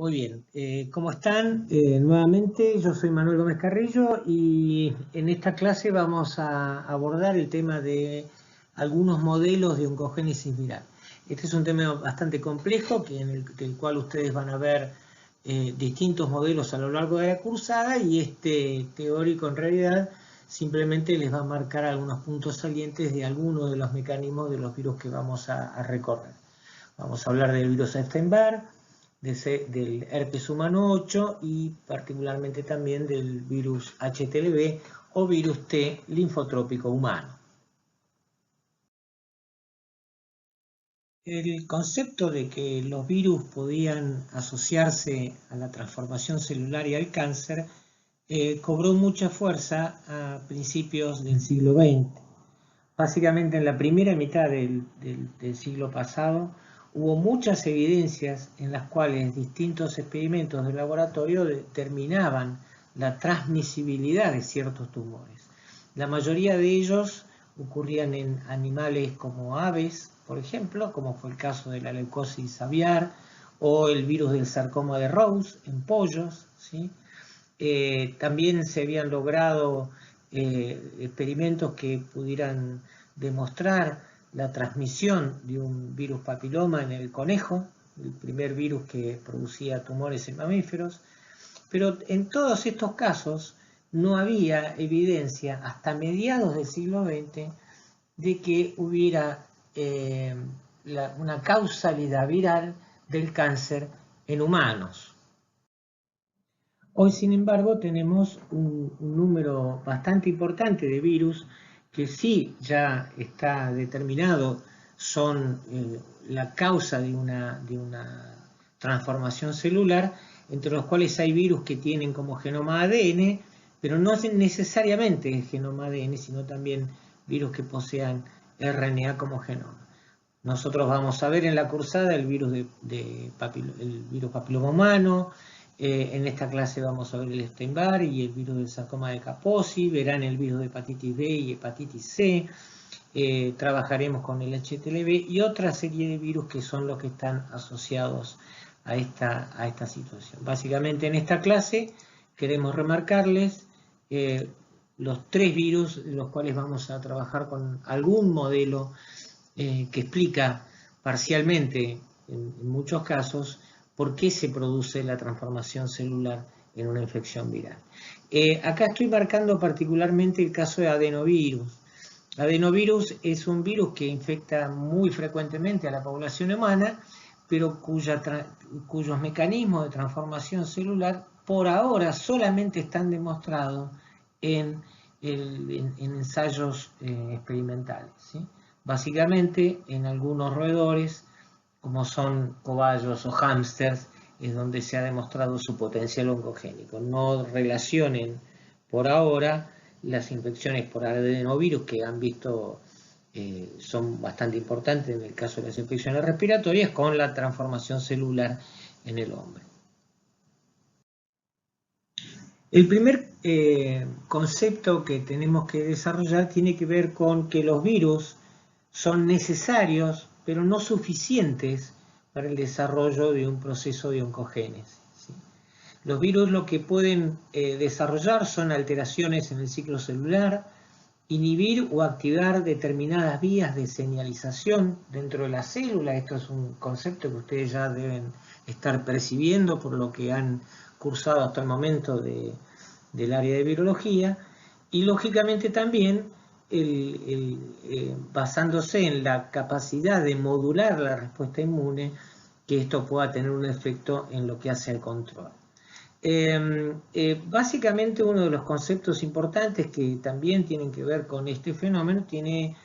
Muy bien, ¿cómo están? Nuevamente, yo soy Manuel Gómez Carrillo y en esta clase vamos a abordar el tema de algunos modelos de oncogénesis viral. Este es un tema bastante complejo del cual ustedes van a ver distintos modelos a lo largo de la cursada, y este teórico en realidad simplemente les va a marcar algunos puntos salientes de algunos de los mecanismos de los virus que vamos a recorrer. Vamos a hablar del virus Epstein-Barr, del herpes humano 8 y particularmente también del virus HTLV o virus T linfotrópico humano. El concepto de que los virus podían asociarse a la transformación celular y al cáncer cobró mucha fuerza a principios del siglo XX. Básicamente en la primera mitad del siglo pasado hubo muchas evidencias en las cuales distintos experimentos de laboratorio determinaban la transmisibilidad de ciertos tumores. La mayoría de ellos ocurrían en animales como aves, por ejemplo, como fue el caso de la leucosis aviar o el virus del sarcoma de Rose en pollos, ¿sí? También se habían logrado experimentos que pudieran demostrar la transmisión de un virus papiloma en el conejo, el primer virus que producía tumores en mamíferos, pero en todos estos casos no había evidencia hasta mediados del siglo XX de que hubiera una causalidad viral del cáncer en humanos. Hoy, sin embargo, tenemos un número bastante importante de virus que sí ya está determinado son la causa de una transformación celular, entre los cuales hay virus que tienen como genoma ADN, pero no necesariamente el genoma ADN, sino también virus que posean RNA como genoma. Nosotros vamos a ver en la cursada el virus el virus papiloma humano. En esta clase vamos a ver el Epstein-Barr y el virus del sarcoma de Kaposi. Verán el virus de hepatitis B y hepatitis C. Trabajaremos con el HTLV y otra serie de virus que son los que están asociados a esta situación. Básicamente en esta clase queremos remarcarles los tres virus, los cuales vamos a trabajar con algún modelo que explica parcialmente, en muchos casos, por qué se produce la transformación celular en una infección viral. Acá estoy marcando particularmente el caso de adenovirus. Adenovirus es un virus que infecta muy frecuentemente a la población humana, pero cuyos mecanismos de transformación celular por ahora solamente están demostrados en ensayos experimentales, ¿sí? Básicamente en algunos roedores, como son cobayos o hámsters, es donde se ha demostrado su potencial oncogénico. No relacionen por ahora las infecciones por adenovirus que han visto son bastante importantes en el caso de las infecciones respiratorias con la transformación celular en el hombre. El primer concepto que tenemos que desarrollar tiene que ver con que los virus son necesarios, pero no suficientes para el desarrollo de un proceso de oncogénesis, ¿sí? Los virus lo que pueden desarrollar son alteraciones en el ciclo celular, inhibir o activar determinadas vías de señalización dentro de la célula. Esto es un concepto que ustedes ya deben estar percibiendo por lo que han cursado hasta el momento del área de virología, y lógicamente también basándose en la capacidad de modular la respuesta inmune, que esto pueda tener un efecto en lo que hace al control. Básicamente uno de los conceptos importantes que también tienen que ver con este fenómeno tiene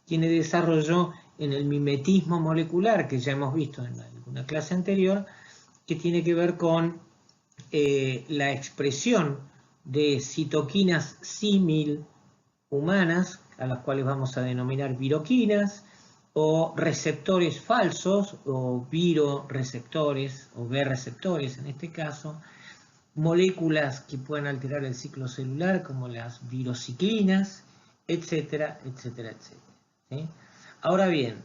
desarrollo en el mimetismo molecular, que ya hemos visto en alguna clase anterior, que tiene que ver con la expresión de citoquinas símil humanas, a las cuales vamos a denominar viroquinas, o receptores falsos, o viroreceptores, o B-receptores en este caso, moléculas que pueden alterar el ciclo celular, como las virociclinas, etcétera, etcétera, etcétera, ¿sí? Ahora bien,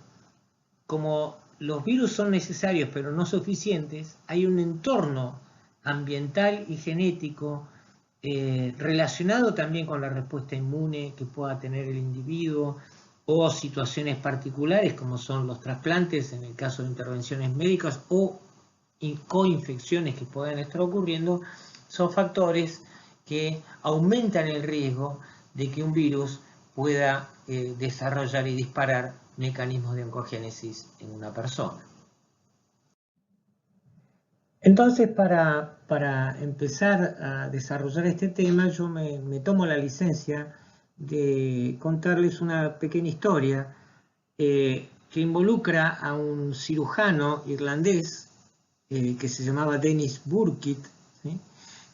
como los virus son necesarios pero no suficientes, hay un entorno ambiental y genético relacionado también con la respuesta inmune que pueda tener el individuo o situaciones particulares como son los trasplantes en el caso de intervenciones médicas o coinfecciones que puedan estar ocurriendo, son factores que aumentan el riesgo de que un virus pueda desarrollar y disparar mecanismos de oncogénesis en una persona. Entonces, para empezar a desarrollar este tema, yo me tomo la licencia de contarles una pequeña historia que involucra a un cirujano irlandés que se llamaba Denis Burkitt, ¿sí?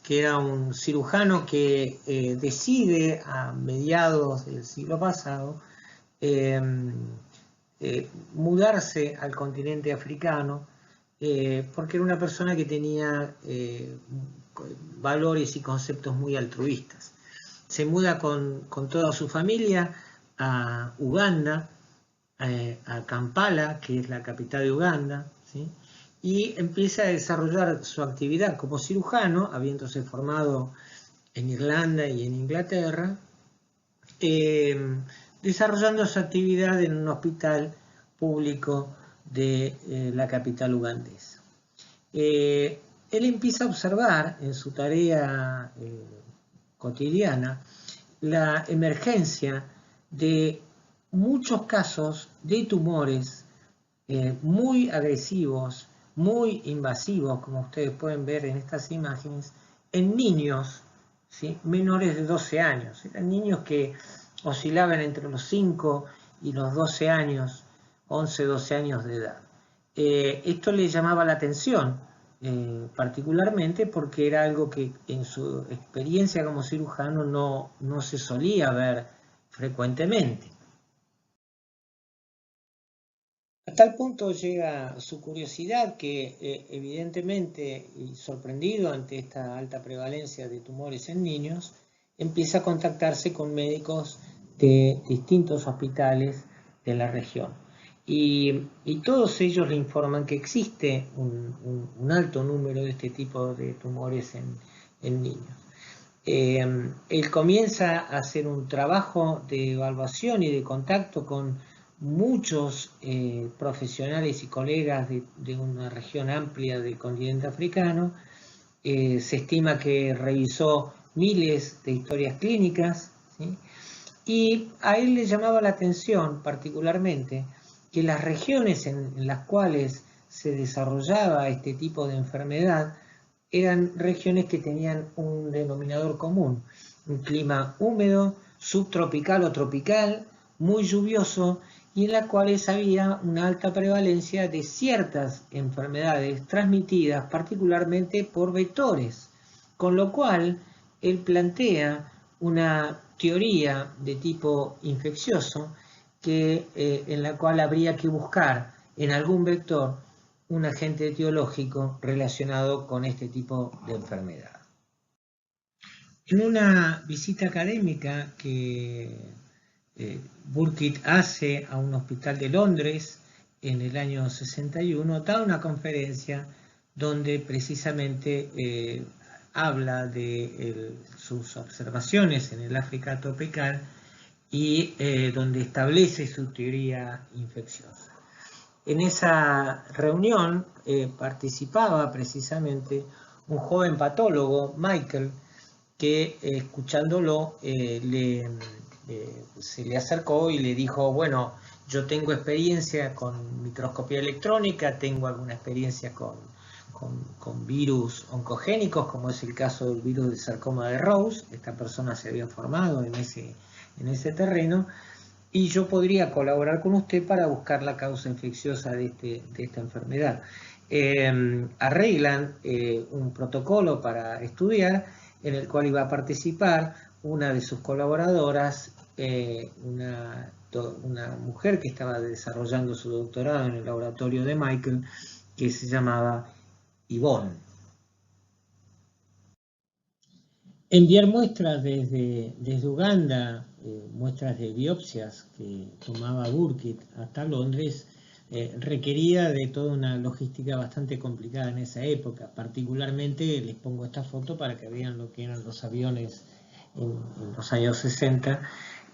Que era un cirujano que decide a mediados del siglo pasado mudarse al continente africano porque era una persona que tenía valores y conceptos muy altruistas. Se muda con toda su familia a Uganda, a Kampala, que es la capital de Uganda, ¿sí? Y empieza a desarrollar su actividad como cirujano, habiéndose formado en Irlanda y en Inglaterra, desarrollando su actividad en un hospital público de la capital ugandesa. Él empieza a observar en su tarea cotidiana la emergencia de muchos casos de tumores muy agresivos, muy invasivos, como ustedes pueden ver en estas imágenes, en niños, ¿sí? Menores de 12 años. Eran niños que oscilaban entre los 5 y los 12 años, 11, 12 años de edad. Esto le llamaba la atención, particularmente porque era algo que en su experiencia como cirujano no se solía ver frecuentemente. A tal punto llega su curiosidad que evidentemente, y sorprendido ante esta alta prevalencia de tumores en niños, empieza a contactarse con médicos de distintos hospitales de la región. Y todos ellos le informan que existe un alto número de este tipo de tumores en niños. Él comienza a hacer un trabajo de evaluación y de contacto con muchos profesionales y colegas de una región amplia del continente africano. Se estima que revisó miles de historias clínicas, ¿sí? Y a él le llamaba la atención particularmente que las regiones en las cuales se desarrollaba este tipo de enfermedad eran regiones que tenían un denominador común, un clima húmedo, subtropical o tropical, muy lluvioso, y en las cuales había una alta prevalencia de ciertas enfermedades transmitidas particularmente por vectores, con lo cual él plantea una teoría de tipo infeccioso en la cual habría que buscar en algún vector un agente etiológico relacionado con este tipo de enfermedad. En una visita académica que Burkitt hace a un hospital de Londres en el año 61, da una conferencia donde precisamente habla de sus observaciones en el África tropical y donde establece su teoría infecciosa. En esa reunión participaba precisamente un joven patólogo, Michael, que escuchándolo se le acercó y le dijo, bueno, yo tengo experiencia con microscopía electrónica, tengo alguna experiencia con virus oncogénicos, como es el caso del virus del sarcoma de Rose. Esta persona se había formado en ese terreno, y yo podría colaborar con usted para buscar la causa infecciosa de esta enfermedad. Arreglan un protocolo para estudiar, en el cual iba a participar una de sus colaboradoras, una mujer que estaba desarrollando su doctorado en el laboratorio de Michael, que se llamaba Yvonne. Enviar muestras desde Uganda, muestras de biopsias que tomaba Burkitt hasta Londres, requería de toda una logística bastante complicada en esa época. Particularmente les pongo esta foto para que vean lo que eran los aviones en los años 60,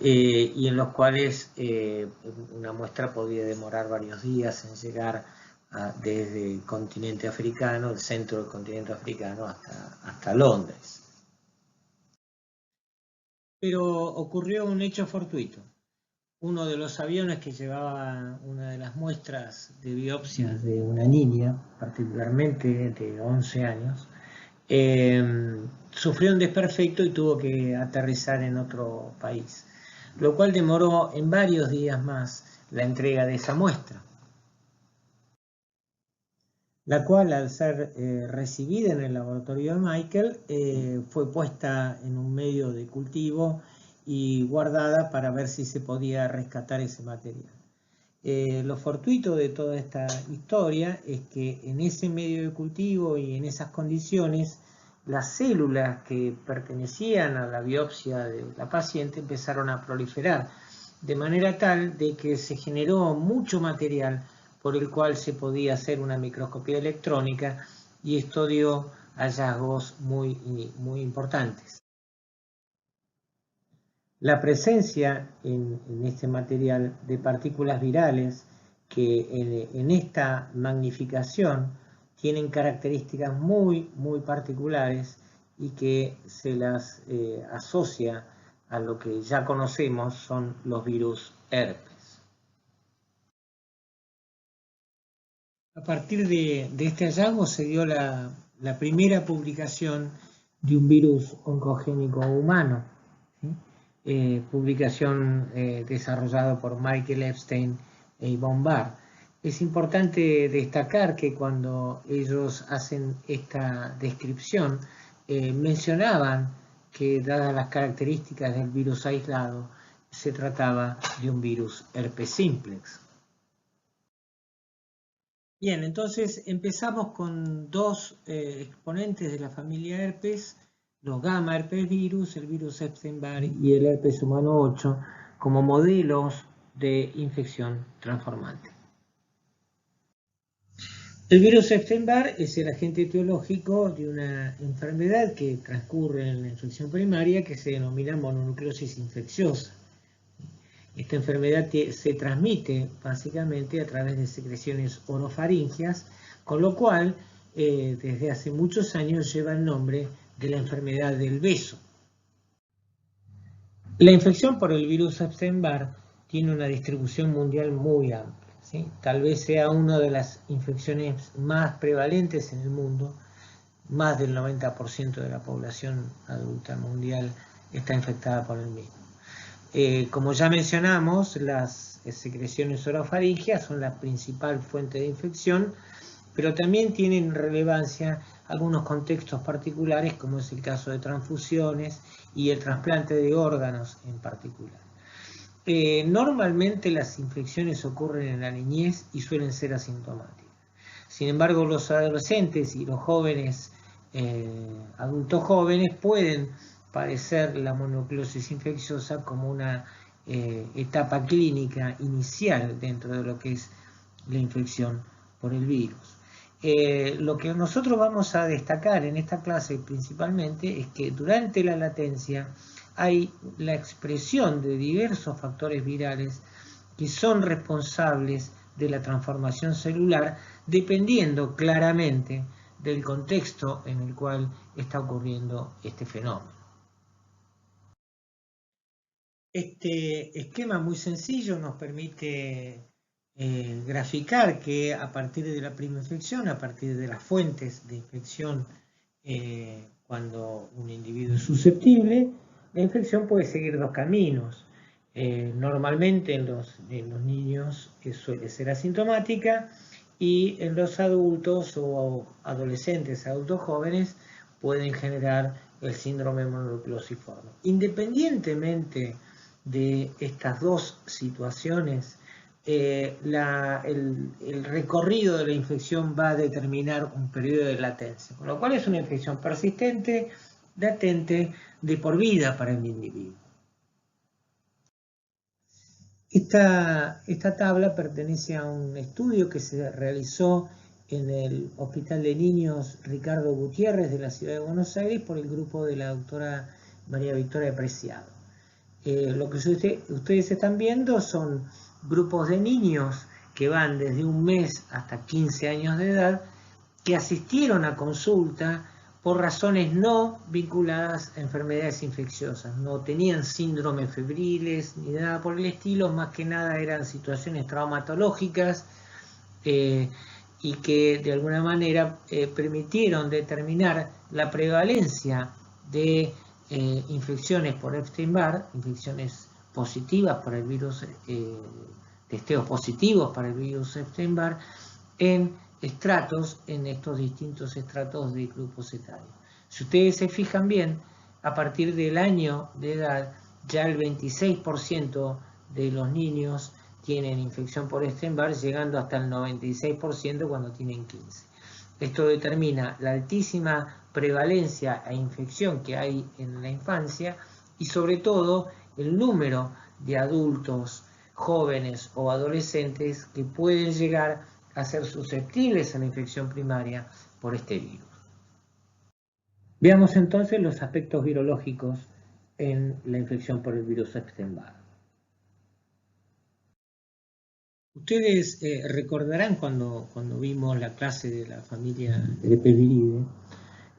y en los cuales una muestra podía demorar varios días en llegar desde el continente africano, el centro del continente africano, hasta Londres. Pero ocurrió un hecho fortuito. Uno de los aviones que llevaba una de las muestras de biopsias de una niña, particularmente de 11 años, sufrió un desperfecto y tuvo que aterrizar en otro país, lo cual demoró en varios días más la entrega de esa muestra, la cual, al ser recibida en el laboratorio de Michael, fue puesta en un medio de cultivo y guardada para ver si se podía rescatar ese material. Lo fortuito de toda esta historia es que en ese medio de cultivo y en esas condiciones, las células que pertenecían a la biopsia de la paciente empezaron a proliferar, de manera tal de que se generó mucho material por el cual se podía hacer una microscopía electrónica, y esto dio hallazgos muy importantes. La presencia en este material de partículas virales que en esta magnificación tienen características muy particulares y que se las asocia a lo que ya conocemos son los virus herpes. A partir de este hallazgo se dio la primera publicación de un virus oncogénico humano, ¿sí? Publicación desarrollada por Michael Epstein e Yvonne Barr. Es importante destacar que cuando ellos hacen esta descripción, mencionaban que, dadas las características del virus aislado, se trataba de un virus herpes simplex. Bien, entonces empezamos con dos exponentes de la familia herpes, los gamma herpes virus, el virus Epstein-Barr y el herpes humano 8, como modelos de infección transformante. El virus Epstein-Barr es el agente etiológico de una enfermedad que transcurre en la infección primaria que se denomina mononucleosis infecciosa. Esta enfermedad se transmite básicamente a través de secreciones orofaringeas, con lo cual desde hace muchos años lleva el nombre de la enfermedad del beso. La infección por el virus Epstein-Barr tiene una distribución mundial muy amplia, ¿sí? Tal vez sea una de las infecciones más prevalentes en el mundo. Más del 90% de la población adulta mundial está infectada por el mismo. Como ya mencionamos, las secreciones orofaringeas son la principal fuente de infección, pero también tienen relevancia algunos contextos particulares, como es el caso de transfusiones y el trasplante de órganos en particular. Normalmente las infecciones ocurren en la niñez y suelen ser asintomáticas. Sin embargo, los adolescentes y los jóvenes, adultos jóvenes, pueden padecer la mononucleosis infecciosa como una etapa clínica inicial dentro de lo que es la infección por el virus. Lo que nosotros vamos a destacar en esta clase principalmente es que durante la latencia hay la expresión de diversos factores virales que son responsables de la transformación celular, dependiendo claramente del contexto en el cual está ocurriendo este fenómeno. Este esquema muy sencillo nos permite graficar que a partir de la prima infección, a partir de las fuentes de infección, cuando un individuo es susceptible, la infección puede seguir dos caminos. Normalmente en los niños suele ser asintomática, y en los adultos o adolescentes, adultos jóvenes, pueden generar el síndrome mononucleosiforme. Independientemente de estas dos situaciones, el recorrido de la infección va a determinar un periodo de latencia, con lo cual es una infección persistente, latente, de por vida para el individuo. Esta tabla pertenece a un estudio que se realizó en el Hospital de Niños Ricardo Gutiérrez de la Ciudad de Buenos Aires por el grupo de la doctora María Victoria Preciado. Lo que ustedes están viendo son grupos de niños que van desde un mes hasta 15 años de edad que asistieron a consulta por razones no vinculadas a enfermedades infecciosas. No tenían síndromes febriles ni nada por el estilo, más que nada eran situaciones traumatológicas y que de alguna manera permitieron determinar la prevalencia de infecciones por Epstein-Barr, infecciones positivas para el virus, testeos positivos para el virus Epstein-Barr en estratos, en estos distintos estratos de grupos etarios. Si ustedes se fijan bien, a partir del año de edad, ya el 26% de los niños tienen infección por Epstein-Barr, llegando hasta el 96% cuando tienen 15. Esto determina la altísima prevalencia e infección que hay en la infancia y sobre todo el número de adultos, jóvenes o adolescentes que pueden llegar a ser susceptibles a la infección primaria por este virus. Veamos entonces los aspectos virológicos en la infección por el virus Epstein-Barr. Ustedes recordarán cuando vimos la clase de la familia Lepeviridae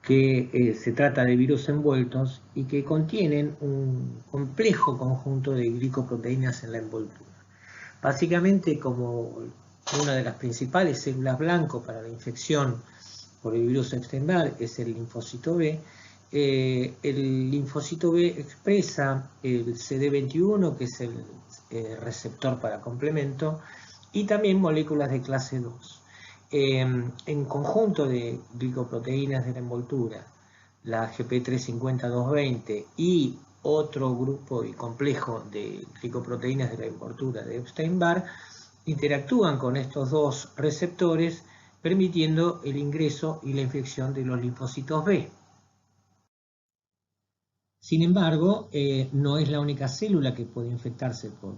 que se trata de virus envueltos y que contienen un complejo conjunto de glicoproteínas en la envoltura. Básicamente, como una de las principales células blanco para la infección por el virus Epstein-Barr es el linfocito B, el linfocito B expresa el CD21, que es el receptor para complemento, y también moléculas de clase 2. En conjunto de glicoproteínas de la envoltura, la GP350-220 y otro grupo y complejo de glicoproteínas de la envoltura de Epstein-Barr, interactúan con estos dos receptores, permitiendo el ingreso y la infección de los linfocitos B. Sin embargo, no es la única célula que puede infectarse por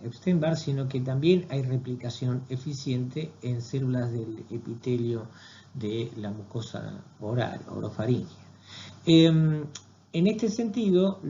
Epstein-Barr, sino que también hay replicación eficiente en células del epitelio de la mucosa oral, orofaringea. En este sentido,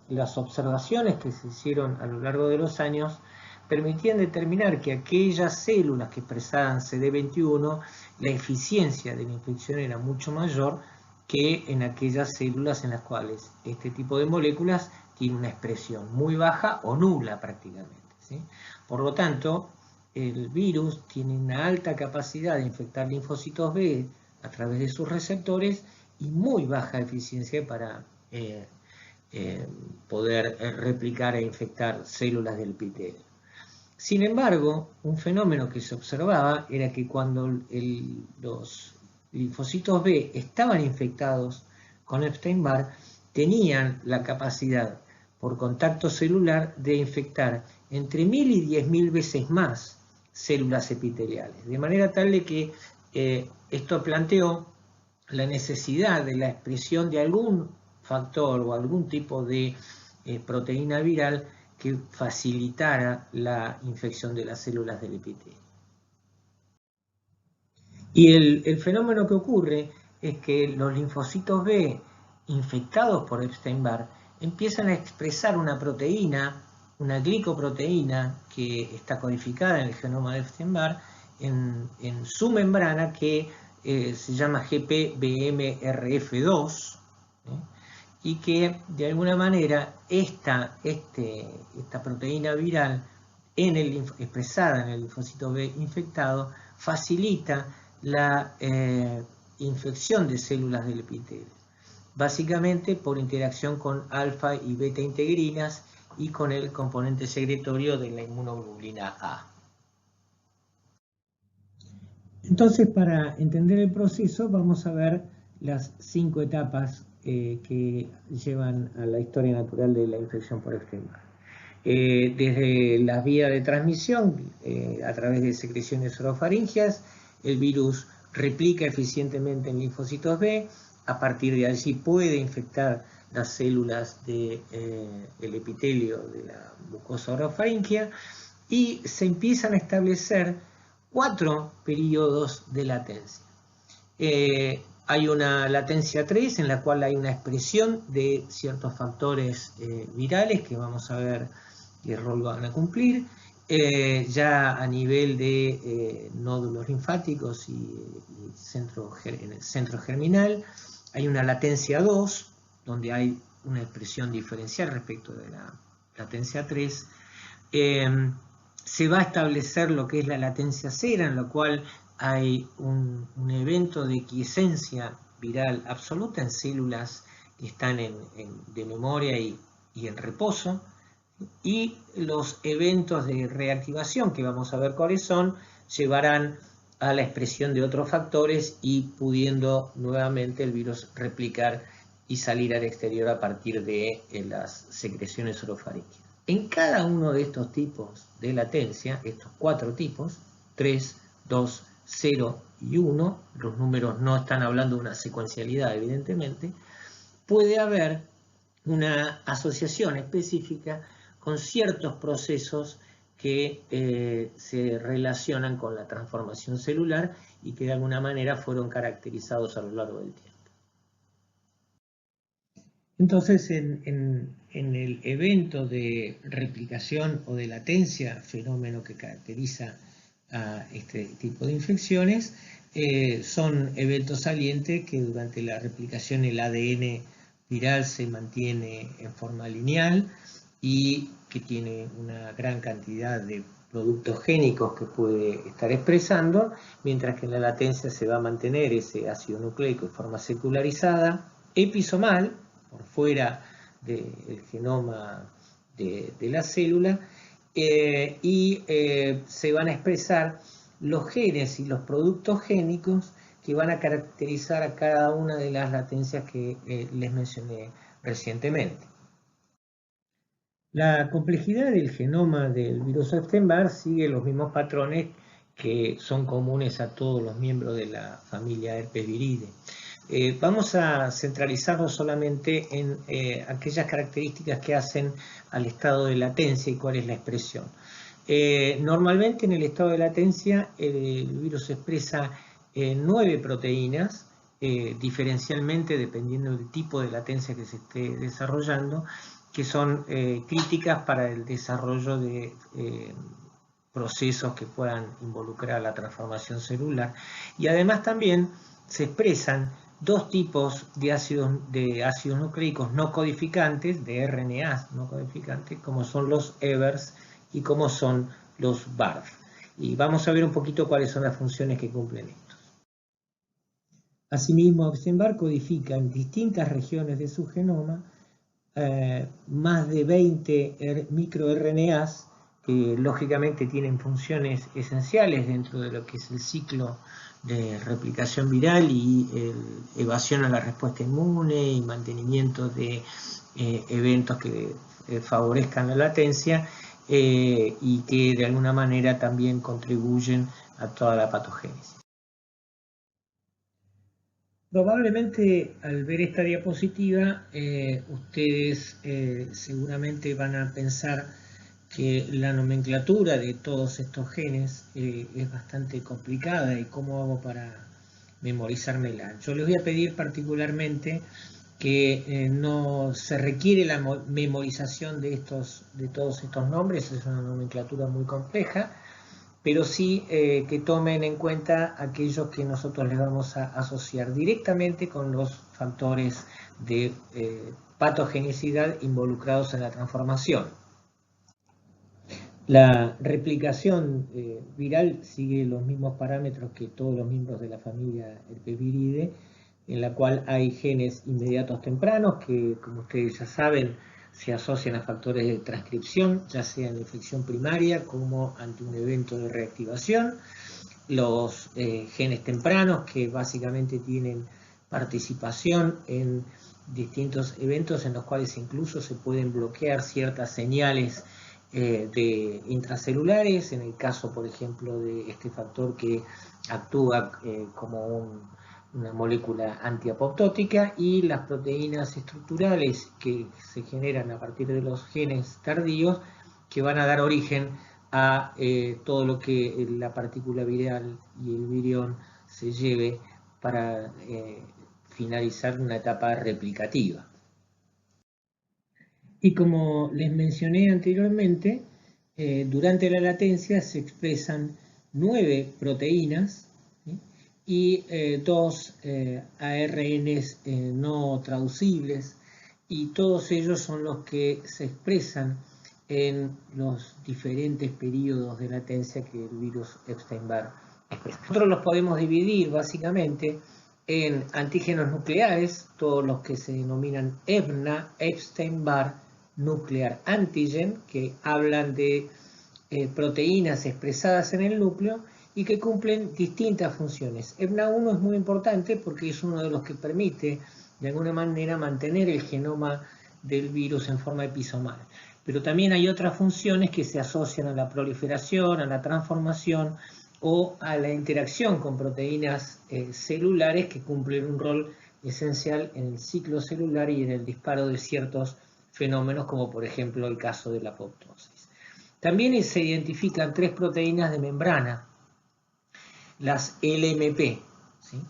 las observaciones que se hicieron a lo largo de los años permitían determinar que aquellas células que expresaban CD21, la eficiencia de la infección era mucho mayor que en aquellas células en las cuales este tipo de moléculas tiene una expresión muy baja o nula prácticamente, ¿sí? Por lo tanto, el virus tiene una alta capacidad de infectar linfocitos B a través de sus receptores y muy baja eficiencia para poder replicar e infectar células del epitelio. Sin embargo, un fenómeno que se observaba era que cuando los linfocitos B estaban infectados con Epstein-Barr, tenían la capacidad por contacto celular de infectar entre 1000 y 10.000 veces más células epiteliales, de manera tal de que esto planteó la necesidad de la expresión de algún factor o algún tipo de proteína viral que facilitara la infección de las células del epitelio. Y el fenómeno que ocurre es que los linfocitos B infectados por Epstein-Barr empiezan a expresar una proteína, una glicoproteína que está codificada en el genoma de Epstein-Barr en su membrana que se llama GPBMRF2, y que de alguna manera esta proteína viral expresada en el linfocito B infectado facilita la infección de células del epitelio, básicamente por interacción con alfa y beta integrinas y con el componente secretorio de la inmunoglobulina A. Entonces, para entender el proceso, vamos a ver las 5 etapas que llevan a la historia natural de la infección por Epstein-Barr. Desde la vía de transmisión, a través de secreciones orofaringeas, el virus replica eficientemente en linfocitos B, a partir de allí puede infectar las células del epitelio de la mucosa orofaringea y se empiezan a establecer 4 periodos de latencia. Hay una latencia 3 en la cual hay una expresión de ciertos factores virales que vamos a ver qué rol van a cumplir. Ya a nivel de nódulos linfáticos y en el centro germinal hay una latencia 2 donde hay una expresión diferencial respecto de la latencia 3. Se va a establecer lo que es la latencia 0, en la cual hay un evento de quiescencia viral absoluta en células que están de memoria y en reposo, y los eventos de reactivación, que vamos a ver cuáles son, llevarán a la expresión de otros factores y pudiendo nuevamente el virus replicar y salir al exterior a partir de las secreciones orofaringeas. En cada uno de estos tipos de latencia, estos 4 tipos, 3, 2, 0 y 1, los números no están hablando de una secuencialidad evidentemente, puede haber una asociación específica con ciertos procesos que se relacionan con la transformación celular y que de alguna manera fueron caracterizados a lo largo del tiempo. Entonces, en el evento de replicación o de latencia, fenómeno que caracteriza a este tipo de infecciones, son eventos salientes que durante la replicación el ADN viral se mantiene en forma lineal y que tiene una gran cantidad de productos génicos que puede estar expresando, mientras que en la latencia se va a mantener ese ácido nucleico en forma secularizada, episomal, por fuera del genoma de la célula, y se van a expresar los genes y los productos génicos que van a caracterizar a cada una de las latencias que les mencioné recientemente. La complejidad del genoma del virus Epstein-Barr sigue los mismos patrones que son comunes a todos los miembros de la familia Herpes viridae. Vamos a centralizarnos solamente en aquellas características que hacen al estado de latencia y cuál es la expresión. Normalmente en el estado de latencia el virus expresa 9 proteínas, diferencialmente dependiendo del tipo de latencia que se esté desarrollando, que son críticas para el desarrollo de procesos que puedan involucrar la transformación celular. Y además también se expresan 2 tipos de ácidos nucleicos no codificantes, de RNAs no codificantes, como son los EVERS y como son los BARF. Y vamos a ver un poquito cuáles son las funciones que cumplen estos. Asimismo, Epstein-Barr codifica en distintas regiones de su genoma más de 20 microRNAs que lógicamente tienen funciones esenciales dentro de lo que es el ciclo de replicación viral y evasión a la respuesta inmune y mantenimiento de eventos que favorezcan la latencia y que de alguna manera también contribuyen a toda la patogénesis. Probablemente al ver esta diapositiva ustedes seguramente van a pensar que la nomenclatura de todos estos genes es bastante complicada y cómo hago para memorizármela. Yo les voy a pedir particularmente que no se requiere la memorización de todos estos nombres, es una nomenclatura muy compleja, pero sí que tomen en cuenta aquellos que nosotros les vamos a asociar directamente con los factores de patogenicidad involucrados en la transformación. La replicación viral sigue los mismos parámetros que todos los miembros de la familia Herpes viridae, en la cual hay genes inmediatos tempranos que, como ustedes ya saben, se asocian a factores de transcripción, ya sea en la infección primaria como ante un evento de reactivación. Los genes tempranos que básicamente tienen participación en distintos eventos en los cuales incluso se pueden bloquear ciertas señales de intracelulares, en el caso, por ejemplo, de este factor que actúa como una molécula antiapoptótica, y las proteínas estructurales que se generan a partir de los genes tardíos que van a dar origen a todo lo que la partícula viral y el virión se lleve para finalizar una etapa replicativa. Y como les mencioné anteriormente, durante la latencia se expresan 9 proteínas, ¿sí? Y 2 ARNs no traducibles, y todos ellos son los que se expresan en los diferentes periodos de latencia que el virus Epstein-Barr expresa. Nosotros los podemos dividir básicamente en antígenos nucleares, todos los que se denominan EBNA, Epstein-Barr Nuclear Antigen, que hablan de proteínas expresadas en el núcleo y que cumplen distintas funciones. EBNA1 es muy importante porque es uno de los que permite, de alguna manera, mantener el genoma del virus en forma episomal. Pero también hay otras funciones que se asocian a la proliferación, a la transformación o a la interacción con proteínas celulares que cumplen un rol esencial en el ciclo celular y en el disparo de ciertos fenómenos, como por ejemplo el caso de la apoptosis. También se identifican 3 proteínas de membrana, las LMP, ¿sí?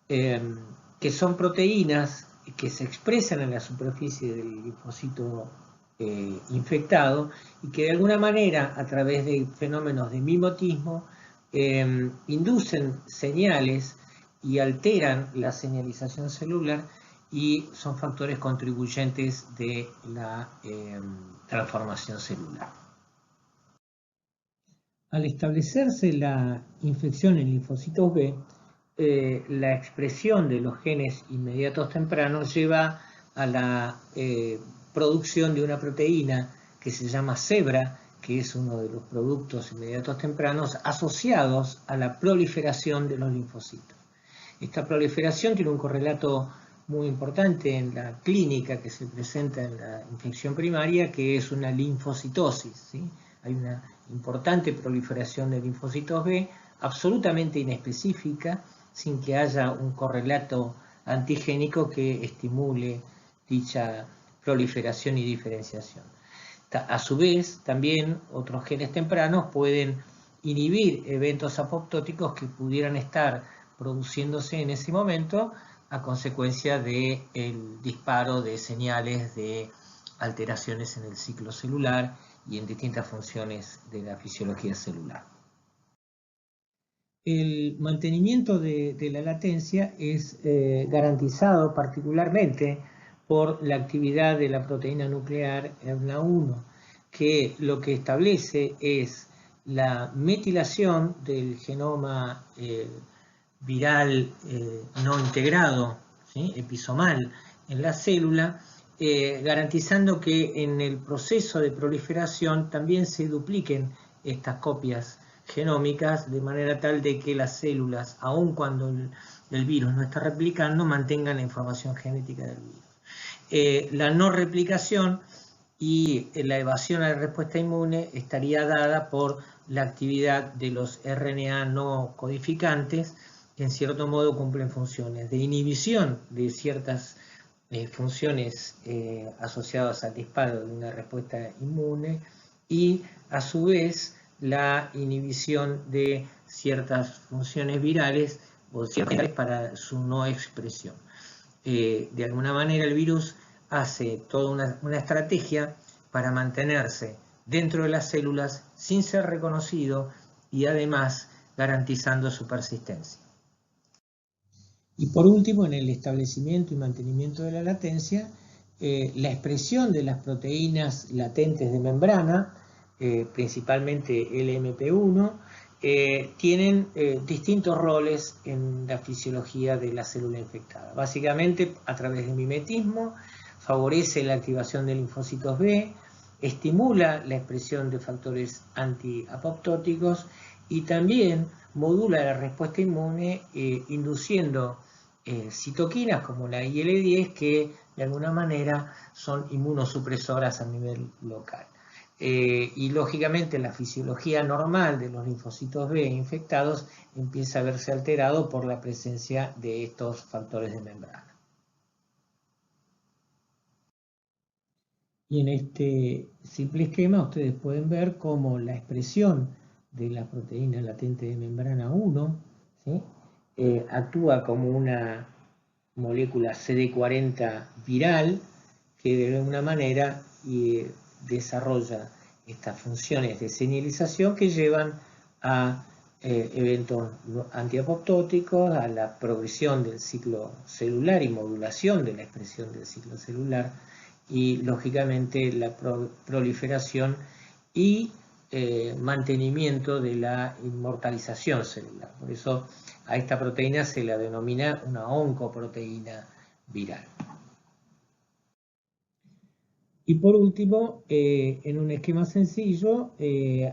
Que son proteínas que se expresan en la superficie del linfocito infectado y que de alguna manera, a través de fenómenos de mimetismo, inducen señales y alteran la señalización celular y son factores contribuyentes de la transformación celular. Al establecerse la infección en linfocitos B, la expresión de los genes inmediatos tempranos lleva a la producción de una proteína que se llama cebra, que es uno de los productos inmediatos tempranos asociados a la proliferación de los linfocitos. Esta proliferación tiene un correlato muy importante en la clínica que se presenta en la infección primaria, que es una linfocitosis, ¿sí? Hay una importante proliferación de linfocitos B, absolutamente inespecífica, sin que haya un correlato antigénico que estimule dicha proliferación y diferenciación. A su vez, también otros genes tempranos pueden inhibir eventos apoptóticos que pudieran estar produciéndose en ese momento a consecuencia del disparo de señales de alteraciones en el ciclo celular y en distintas funciones de la fisiología celular. El mantenimiento de la latencia es garantizado particularmente por la actividad de la proteína nuclear EBNA1, que lo que establece es la metilación del genoma viral no integrado, ¿sí? Episomal en la célula, garantizando que en el proceso de proliferación también se dupliquen estas copias genómicas de manera tal de que las células, aun cuando el virus no está replicando, mantengan la información genética del virus. La no replicación y la evasión a la respuesta inmune estaría dada por la actividad de los RNA no codificantes, que en cierto modo cumplen funciones de inhibición de ciertas funciones asociadas al disparo de una respuesta inmune y a su vez la inhibición de ciertas funciones virales o ciertas para su no expresión. De alguna manera el virus hace toda una estrategia para mantenerse dentro de las células sin ser reconocido y además garantizando su persistencia. Y por último, en el establecimiento y mantenimiento de la latencia, la expresión de las proteínas latentes de membrana, principalmente LMP1, tienen distintos roles en la fisiología de la célula infectada. Básicamente, a través del mimetismo, favorece la activación de linfocitos B, estimula la expresión de factores antiapoptóticos y también modula la respuesta inmune induciendo citoquinas como la IL-10 que de alguna manera son inmunosupresoras a nivel local. Y lógicamente la fisiología normal de los linfocitos B infectados empieza a verse alterado por la presencia de estos factores de membrana. Y en este simple esquema ustedes pueden ver cómo la expresión de la proteína latente de membrana 1, ¿sí? Actúa como una molécula CD40 viral que de alguna manera desarrolla estas funciones de señalización que llevan a eventos antiapoptóticos, a la progresión del ciclo celular y modulación de la expresión del ciclo celular, y lógicamente la proliferación y mantenimiento de la inmortalización celular. Por eso a esta proteína se la denomina una oncoproteína viral. Y por último, en un esquema sencillo,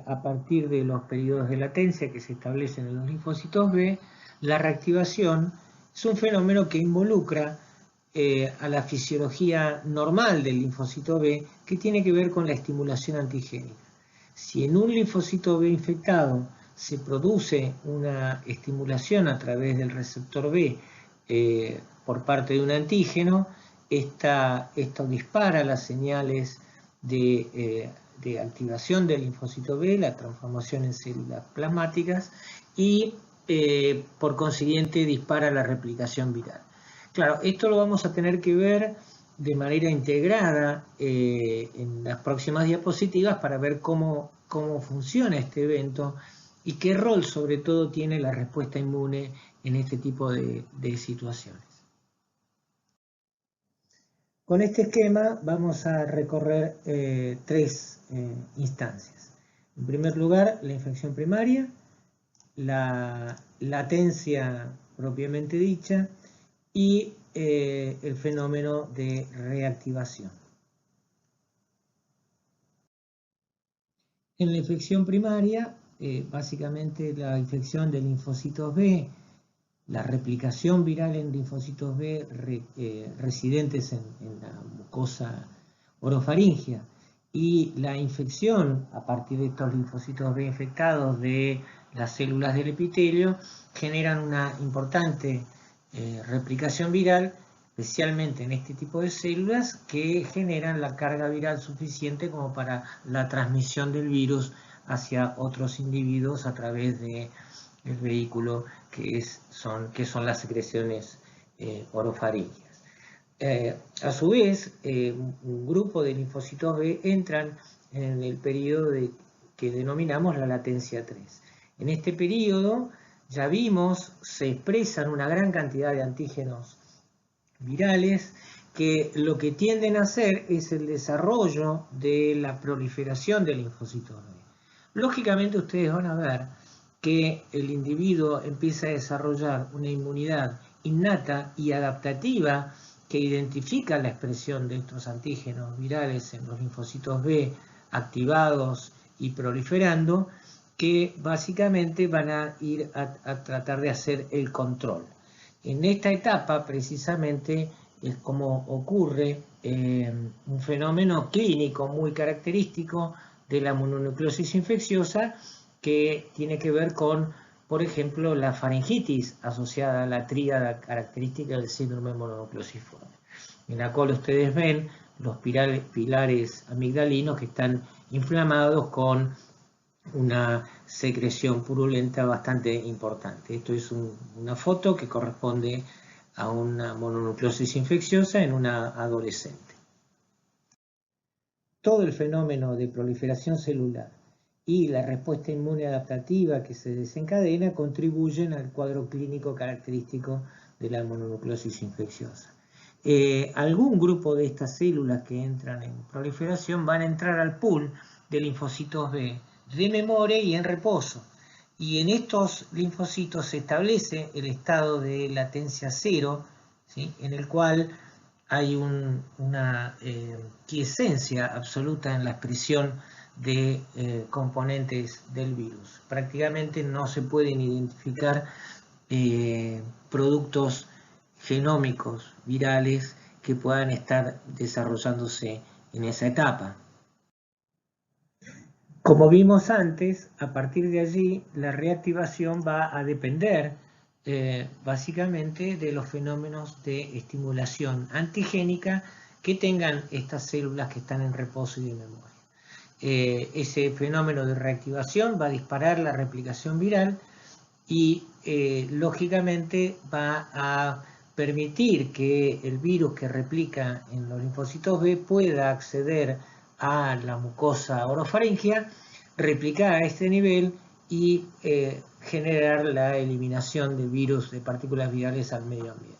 a partir de los periodos de latencia que se establecen en los linfocitos B, la reactivación es un fenómeno que involucra a la fisiología normal del linfocito B, que tiene que ver con la estimulación antigénica. Si en un linfocito B infectado se produce una estimulación a través del receptor B por parte de un antígeno, esto dispara las señales de activación del linfocito B, la transformación en células plasmáticas y por consiguiente dispara la replicación viral. Claro, esto lo vamos a tener que ver de manera integrada en las próximas diapositivas para ver cómo funciona este evento y qué rol sobre todo tiene la respuesta inmune en este tipo de situaciones. Con este esquema vamos a recorrer tres instancias. En primer lugar, la infección primaria, la latencia propiamente dicha y el fenómeno de reactivación. En la infección primaria, básicamente la infección de linfocitos B, la replicación viral en linfocitos B residentes en la mucosa orofaringea y la infección a partir de estos linfocitos B infectados de las células del epitelio generan una importante replicación viral, especialmente en este tipo de células que generan la carga viral suficiente como para la transmisión del virus hacia otros individuos a través de el vehículo que son las secreciones orofaringeas. A su vez, un grupo de linfocitos B entran en el periodo que denominamos la latencia 3. En este periodo, ya vimos, se expresan una gran cantidad de antígenos virales que lo que tienden a hacer es el desarrollo de la proliferación del linfocito B. Lógicamente ustedes van a ver que el individuo empieza a desarrollar una inmunidad innata y adaptativa que identifica la expresión de estos antígenos virales en los linfocitos B activados y proliferando, que básicamente van a ir a tratar de hacer el control. En esta etapa precisamente es como ocurre un fenómeno clínico muy característico de la mononucleosis infecciosa, que tiene que ver con, por ejemplo, la faringitis asociada a la tríada característica del síndrome mononucleosiforme, en la cual ustedes ven los pilares amigdalinos que están inflamados con una secreción purulenta bastante importante. Esto es una foto que corresponde a una mononucleosis infecciosa en una adolescente. Todo el fenómeno de proliferación celular y la respuesta inmune adaptativa que se desencadena contribuyen al cuadro clínico característico de la mononucleosis infecciosa. Algún grupo de estas células que entran en proliferación van a entrar al pool de linfocitos B de memoria y en reposo. Y en estos linfocitos se establece el estado de latencia cero, ¿sí?, en el cual hay una quiesencia absoluta en la expresión de componentes del virus. Prácticamente no se pueden identificar productos genómicos virales que puedan estar desarrollándose en esa etapa. Como vimos antes, a partir de allí la reactivación va a depender básicamente de los fenómenos de estimulación antigénica que tengan estas células que están en reposo y de memoria. Ese fenómeno de reactivación va a disparar la replicación viral y lógicamente va a permitir que el virus que replica en los linfocitos B pueda acceder a la mucosa orofaríngea, replicar a este nivel y generar la eliminación del virus de partículas virales al medio ambiente.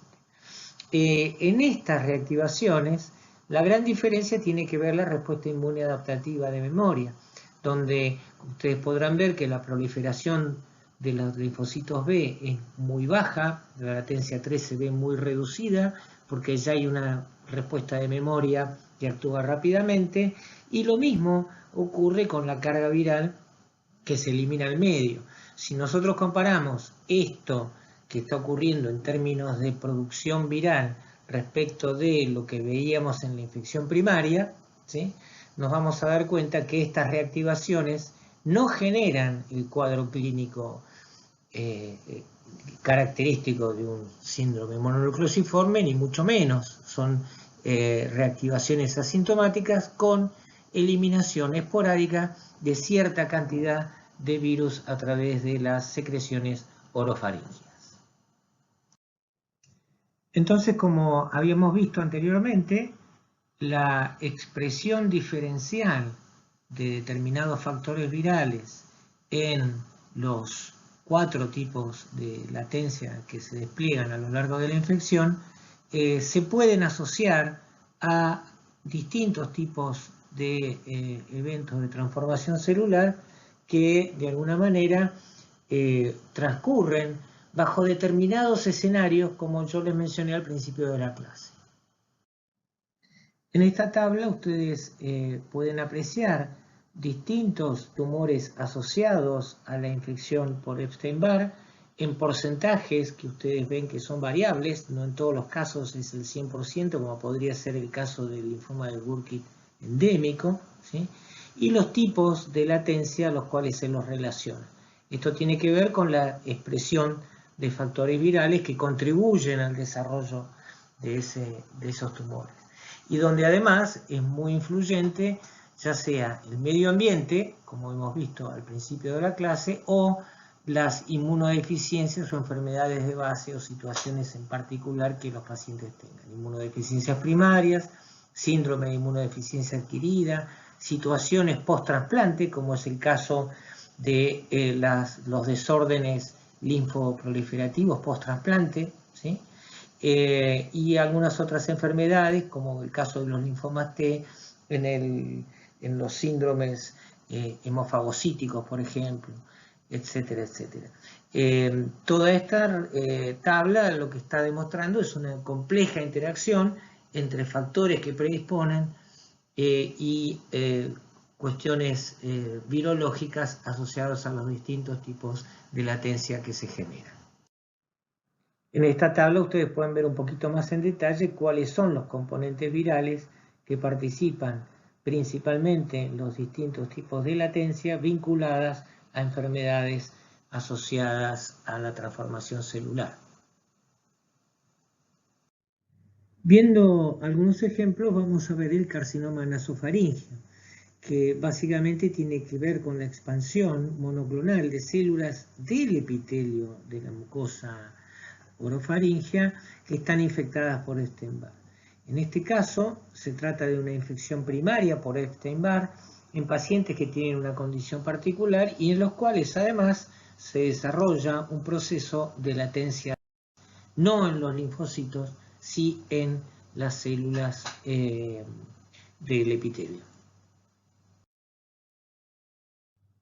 En estas reactivaciones, la gran diferencia tiene que ver la respuesta inmune adaptativa de memoria, donde ustedes podrán ver que la proliferación de los linfocitos B es muy baja, la latencia 3 se ve muy reducida, porque ya hay una respuesta de memoria que actúa rápidamente, y lo mismo ocurre con la carga viral que se elimina al medio. Si nosotros comparamos esto que está ocurriendo en términos de producción viral respecto de lo que veíamos en la infección primaria, ¿sí?, nos vamos a dar cuenta que estas reactivaciones no generan el cuadro clínico característico de un síndrome mononucleosiforme, ni mucho menos. Son reactivaciones asintomáticas con eliminación esporádica de cierta cantidad de virus a través de las secreciones orofaríngeas. Entonces, como habíamos visto anteriormente, la expresión diferencial de determinados factores virales en los 4 tipos de latencia que se despliegan a lo largo de la infección se pueden asociar a distintos tipos de eventos de transformación celular que de alguna manera transcurren bajo determinados escenarios, como yo les mencioné al principio de la clase. En esta tabla ustedes pueden apreciar distintos tumores asociados a la infección por Epstein-Barr en porcentajes que ustedes ven que son variables, no en todos los casos es el 100%, como podría ser el caso del linfoma de Burkitt endémico, ¿sí?, y los tipos de latencia a los cuales se los relaciona. Esto tiene que ver con la expresión de factores virales que contribuyen al desarrollo de esos tumores. Y donde además es muy influyente ya sea el medio ambiente, como hemos visto al principio de la clase, o las inmunodeficiencias o enfermedades de base o situaciones en particular que los pacientes tengan. Inmunodeficiencias primarias, síndrome de inmunodeficiencia adquirida, situaciones post-trasplante, como es el caso de los desórdenes linfoproliferativos post-trasplante, ¿sí?, y algunas otras enfermedades, como el caso de los linfomas T en los síndromes hemofagocíticos, por ejemplo, etcétera, etcétera. Toda esta tabla lo que está demostrando es una compleja interacción entre factores que predisponen y cuestiones virológicas asociadas a los distintos tipos de latencia que se generan. En esta tabla ustedes pueden ver un poquito más en detalle cuáles son los componentes virales que participan principalmente en los distintos tipos de latencia vinculadas a enfermedades asociadas a la transformación celular. Viendo algunos ejemplos, vamos a ver el carcinoma nasofaríngeo, que básicamente tiene que ver con la expansión monoclonal de células del epitelio de la mucosa orofaríngea que están infectadas por Epstein-Barr. En este caso, se trata de una infección primaria por Epstein-Barr en pacientes que tienen una condición particular y en los cuales además se desarrolla un proceso de latencia, no en los linfocitos, sí en las células del epitelio.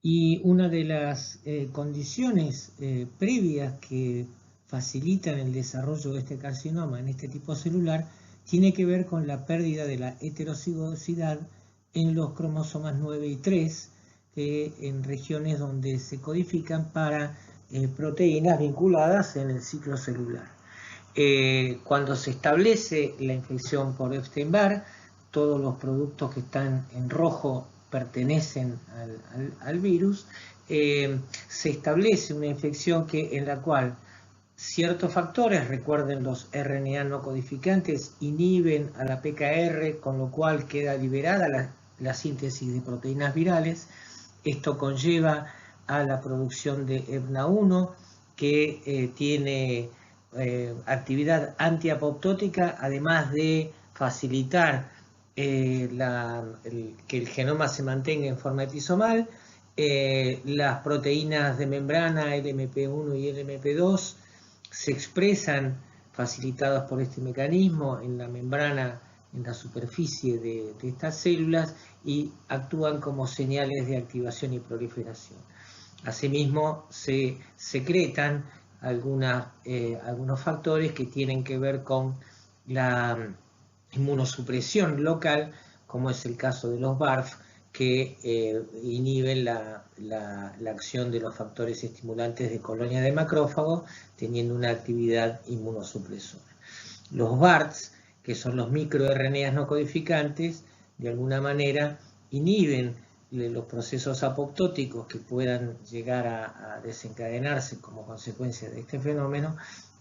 Y una de las condiciones previas que facilitan el desarrollo de este carcinoma en este tipo celular tiene que ver con la pérdida de la heterocigosidad en los cromosomas 9 y 3 en regiones donde se codifican para proteínas vinculadas en el ciclo celular. Cuando se establece la infección por Epstein-Barr, todos los productos que están en rojo pertenecen al virus, se establece una infección en la cual Ciertos factores, recuerden, los RNA no codificantes inhiben a la PKR, con lo cual queda liberada la síntesis de proteínas virales. Esto conlleva a la producción de EBNA1, que tiene actividad antiapoptótica, además de facilitar que el genoma se mantenga en forma episomal. Las proteínas de membrana LMP1 y LMP2 se expresan facilitadas por este mecanismo en la membrana, en la superficie de estas células, y actúan como señales de activación y proliferación. Asimismo, se secretan algunos factores que tienen que ver con la inmunosupresión local, como es el caso de los BARF, que inhiben la acción de los factores estimulantes de colonia de macrófagos, teniendo una actividad inmunosupresora. Los BARTs, que son los microRNAs no codificantes, de alguna manera inhiben los procesos apoptóticos que puedan llegar a desencadenarse como consecuencia de este fenómeno,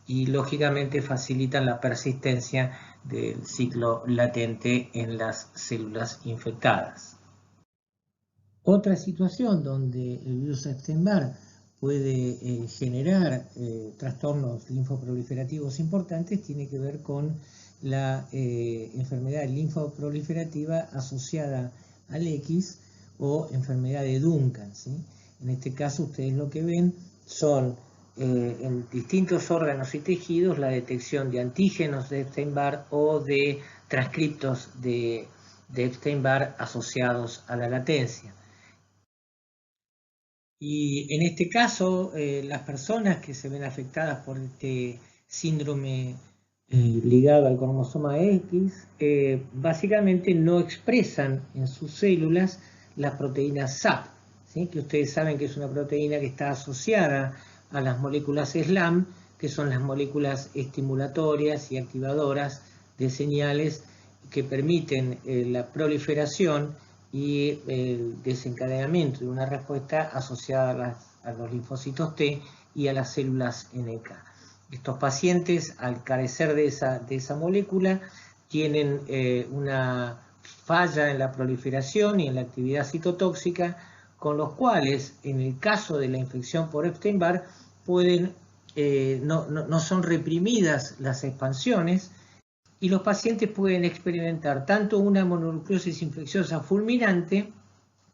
y lógicamente facilitan la persistencia del ciclo latente en las células infectadas. Otra situación donde el virus Epstein-Barr puede generar trastornos linfoproliferativos importantes tiene que ver con la enfermedad linfoproliferativa asociada al X o enfermedad de Duncan, ¿sí? En este caso ustedes lo que ven son en distintos órganos y tejidos la detección de antígenos de Epstein-Barr o de transcriptos de Epstein-Barr asociados a la latencia. Y en este caso, las personas que se ven afectadas por este síndrome ligado al cromosoma X, básicamente no expresan en sus células la proteína SAP, ¿sí? Que ustedes saben que es una proteína que está asociada a las moléculas SLAM, que son las moléculas estimulatorias y activadoras de señales que permiten la proliferación y el desencadenamiento de una respuesta asociada a los linfocitos T y a las células NK. Estos pacientes, al carecer de esa molécula, tienen una falla en la proliferación y en la actividad citotóxica, con los cuales, en el caso de la infección por Epstein-Barr, no son reprimidas las expansiones, y los pacientes pueden experimentar tanto una mononucleosis infecciosa fulminante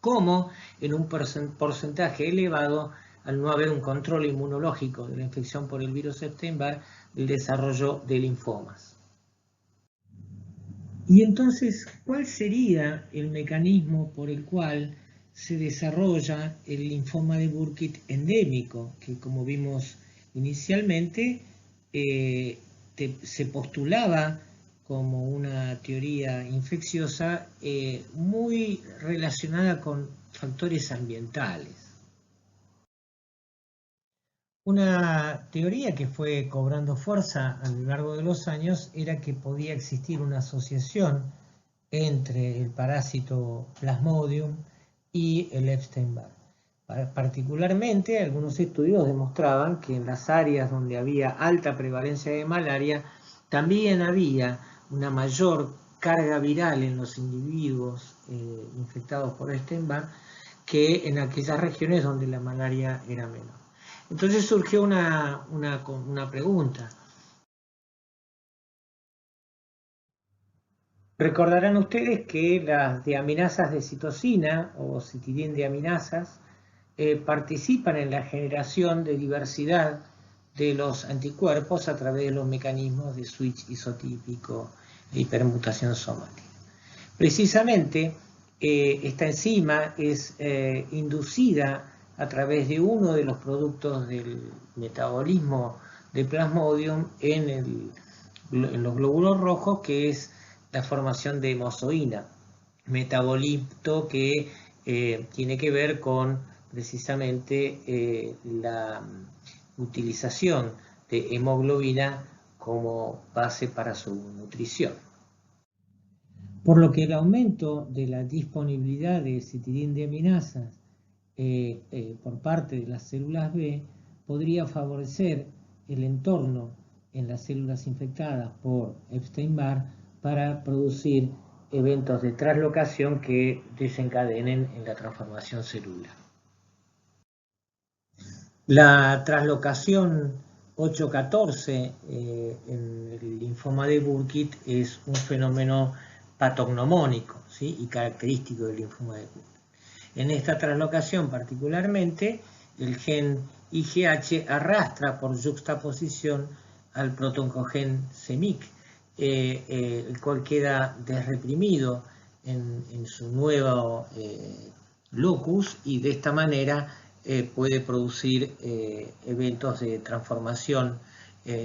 como, en un porcentaje elevado, al no haber un control inmunológico de la infección por el virus Epstein-Barr, el desarrollo de linfomas. Y entonces, ¿cuál sería el mecanismo por el cual se desarrolla el linfoma de Burkitt endémico? Que, como vimos inicialmente, se postulaba como una teoría infecciosa muy relacionada con factores ambientales. Una teoría que fue cobrando fuerza a lo largo de los años era que podía existir una asociación entre el parásito Plasmodium y el Epstein-Barr. Particularmente, algunos estudios demostraban que en las áreas donde había alta prevalencia de malaria, también había una mayor carga viral en los individuos infectados por Epstein-Barr que en aquellas regiones donde la malaria era menor. Entonces surgió una pregunta. Recordarán ustedes que las deaminasas de citosina o citidindeaminasas participan en la generación de diversidad de los anticuerpos a través de los mecanismos de switch isotípico e hipermutación somática. Precisamente, esta enzima es inducida a través de uno de los productos del metabolismo de Plasmodium en los glóbulos rojos, que es la formación de hemozoína, metabolito que tiene que ver con precisamente la utilización de hemoglobina como base para su nutrición. Por lo que el aumento de la disponibilidad de citidindeaminasas por parte de las células B podría favorecer el entorno en las células infectadas por Epstein-Barr para producir eventos de translocación que desencadenen en la transformación celular. La translocación 814 en el linfoma de Burkitt es un fenómeno patognomónico, ¿sí?, y característico del linfoma de Burkitt. En esta translocación particularmente, el gen IGH arrastra por juxtaposición al protoncogen CEMIC, el cual queda desreprimido en su nuevo locus y de esta manera puede producir eventos de transformación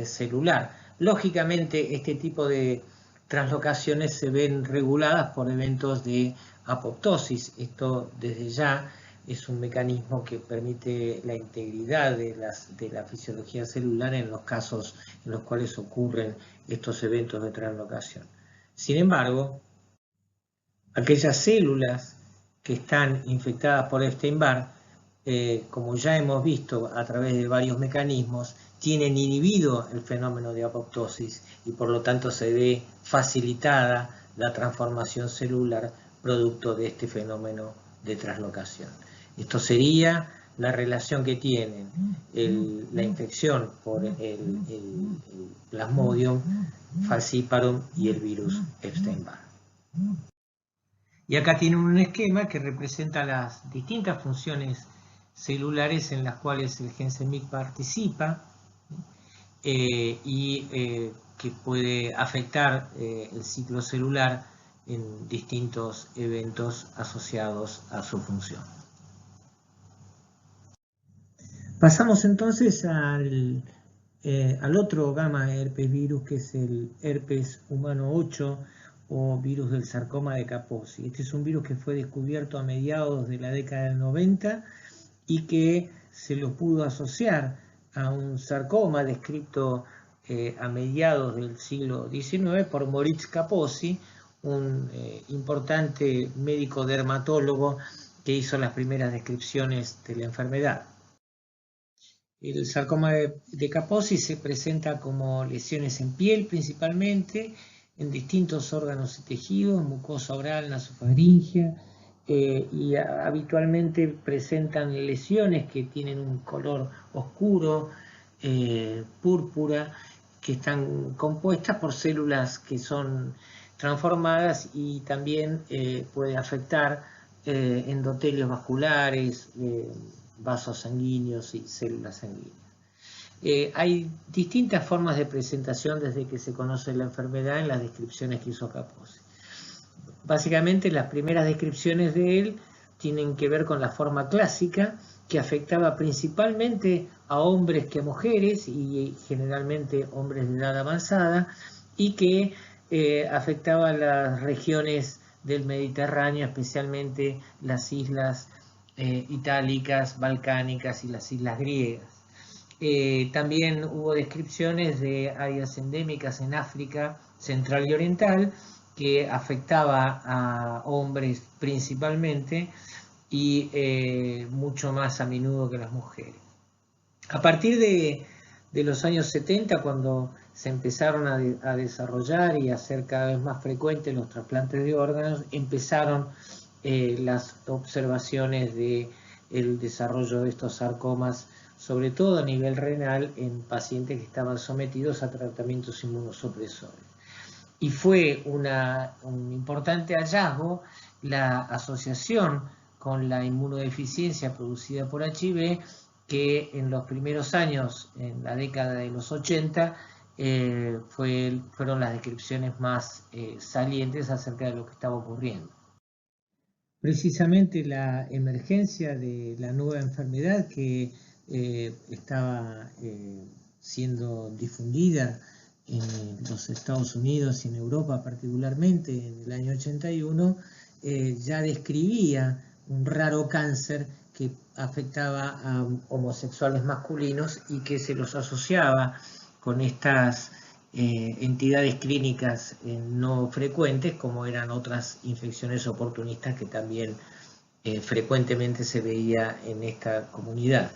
celular. Lógicamente, este tipo de translocaciones se ven reguladas por eventos de apoptosis. Esto desde ya es un mecanismo que permite la integridad de la fisiología celular en los casos en los cuales ocurren estos eventos de translocación. Sin embargo, aquellas células que están infectadas por Epstein-Barr, como ya hemos visto a través de varios mecanismos, tienen inhibido el fenómeno de apoptosis y por lo tanto se ve facilitada la transformación celular producto de este fenómeno de translocación. Esto sería la relación que tienen la infección por el Plasmodium falciparum y el virus Epstein-Barr. Y acá tienen un esquema que representa las distintas funciones celulares en las cuales el gen CEMIC participa y que puede afectar el ciclo celular en distintos eventos asociados a su función. Pasamos entonces al otro gamma herpes virus, que es el herpes humano 8 o virus del sarcoma de Kaposi. Este es un virus que fue descubierto a mediados de la década del 90 y que se lo pudo asociar a un sarcoma descrito a mediados del siglo XIX por Moritz Kaposi, un importante médico dermatólogo que hizo las primeras descripciones de la enfermedad. El sarcoma de Kaposi se presenta como lesiones en piel principalmente, en distintos órganos y tejidos, mucosa oral, nasofaringea, y habitualmente presentan lesiones que tienen un color oscuro, púrpura, que están compuestas por células que son transformadas y también puede afectar endotelios vasculares, vasos sanguíneos y células sanguíneas. Hay distintas formas de presentación desde que se conoce la enfermedad en las descripciones que hizo Kaposi. Básicamente las primeras descripciones de él tienen que ver con la forma clásica, que afectaba principalmente a hombres que a mujeres y generalmente hombres de edad avanzada, y que afectaba a las regiones del Mediterráneo, especialmente las islas itálicas, balcánicas y las islas griegas. También hubo descripciones de áreas endémicas en África Central y Oriental que afectaba a hombres principalmente y mucho más a menudo que las mujeres. A partir de los años 70, cuando se empezaron a desarrollar y a hacer cada vez más frecuentes los trasplantes de órganos, empezaron las observaciones del desarrollo de estos sarcomas, sobre todo a nivel renal, en pacientes que estaban sometidos a tratamientos inmunosupresores. Y fue un importante hallazgo la asociación con la inmunodeficiencia producida por HIV, que en los primeros años, en la década de los 80, fueron las descripciones más salientes acerca de lo que estaba ocurriendo. Precisamente la emergencia de la nueva enfermedad que estaba siendo difundida en los Estados Unidos y en Europa particularmente en el año 81, ya describía un raro cáncer que afectaba a homosexuales masculinos y que se los asociaba con estas entidades clínicas no frecuentes, como eran otras infecciones oportunistas que también frecuentemente se veía en esta comunidad.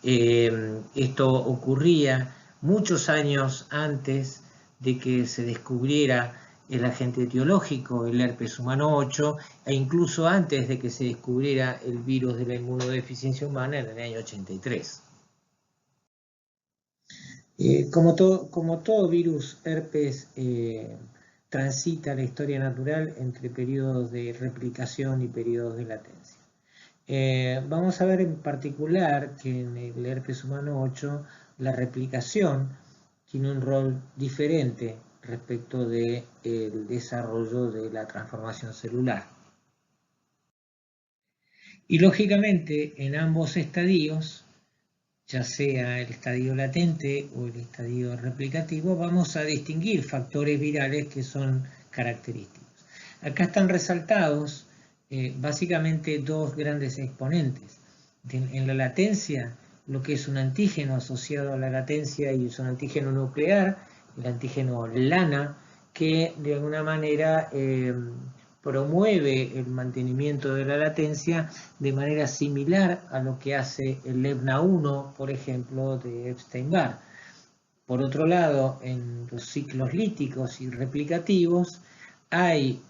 Esto ocurría muchos años antes de que se descubriera el agente etiológico, el herpes humano 8, e incluso antes de que se descubriera el virus de la inmunodeficiencia humana en el año 83. Como todo virus herpes transita la historia natural entre periodos de replicación y periodos de latencia. Vamos a ver en particular que en el herpes humano 8 la replicación tiene un rol diferente respecto del desarrollo de la transformación celular. Y lógicamente en ambos estadios, ya sea el estadio latente o el estadio replicativo, vamos a distinguir factores virales que son característicos. Acá están resaltados básicamente dos grandes exponentes. En la latencia, lo que es un antígeno asociado a la latencia y es un antígeno nuclear, el antígeno LANA, que de alguna manera promueve el mantenimiento de la latencia de manera similar a lo que hace el LEBNA1, por ejemplo, de Epstein-Barr. Por otro lado, en los ciclos líticos y replicativos hay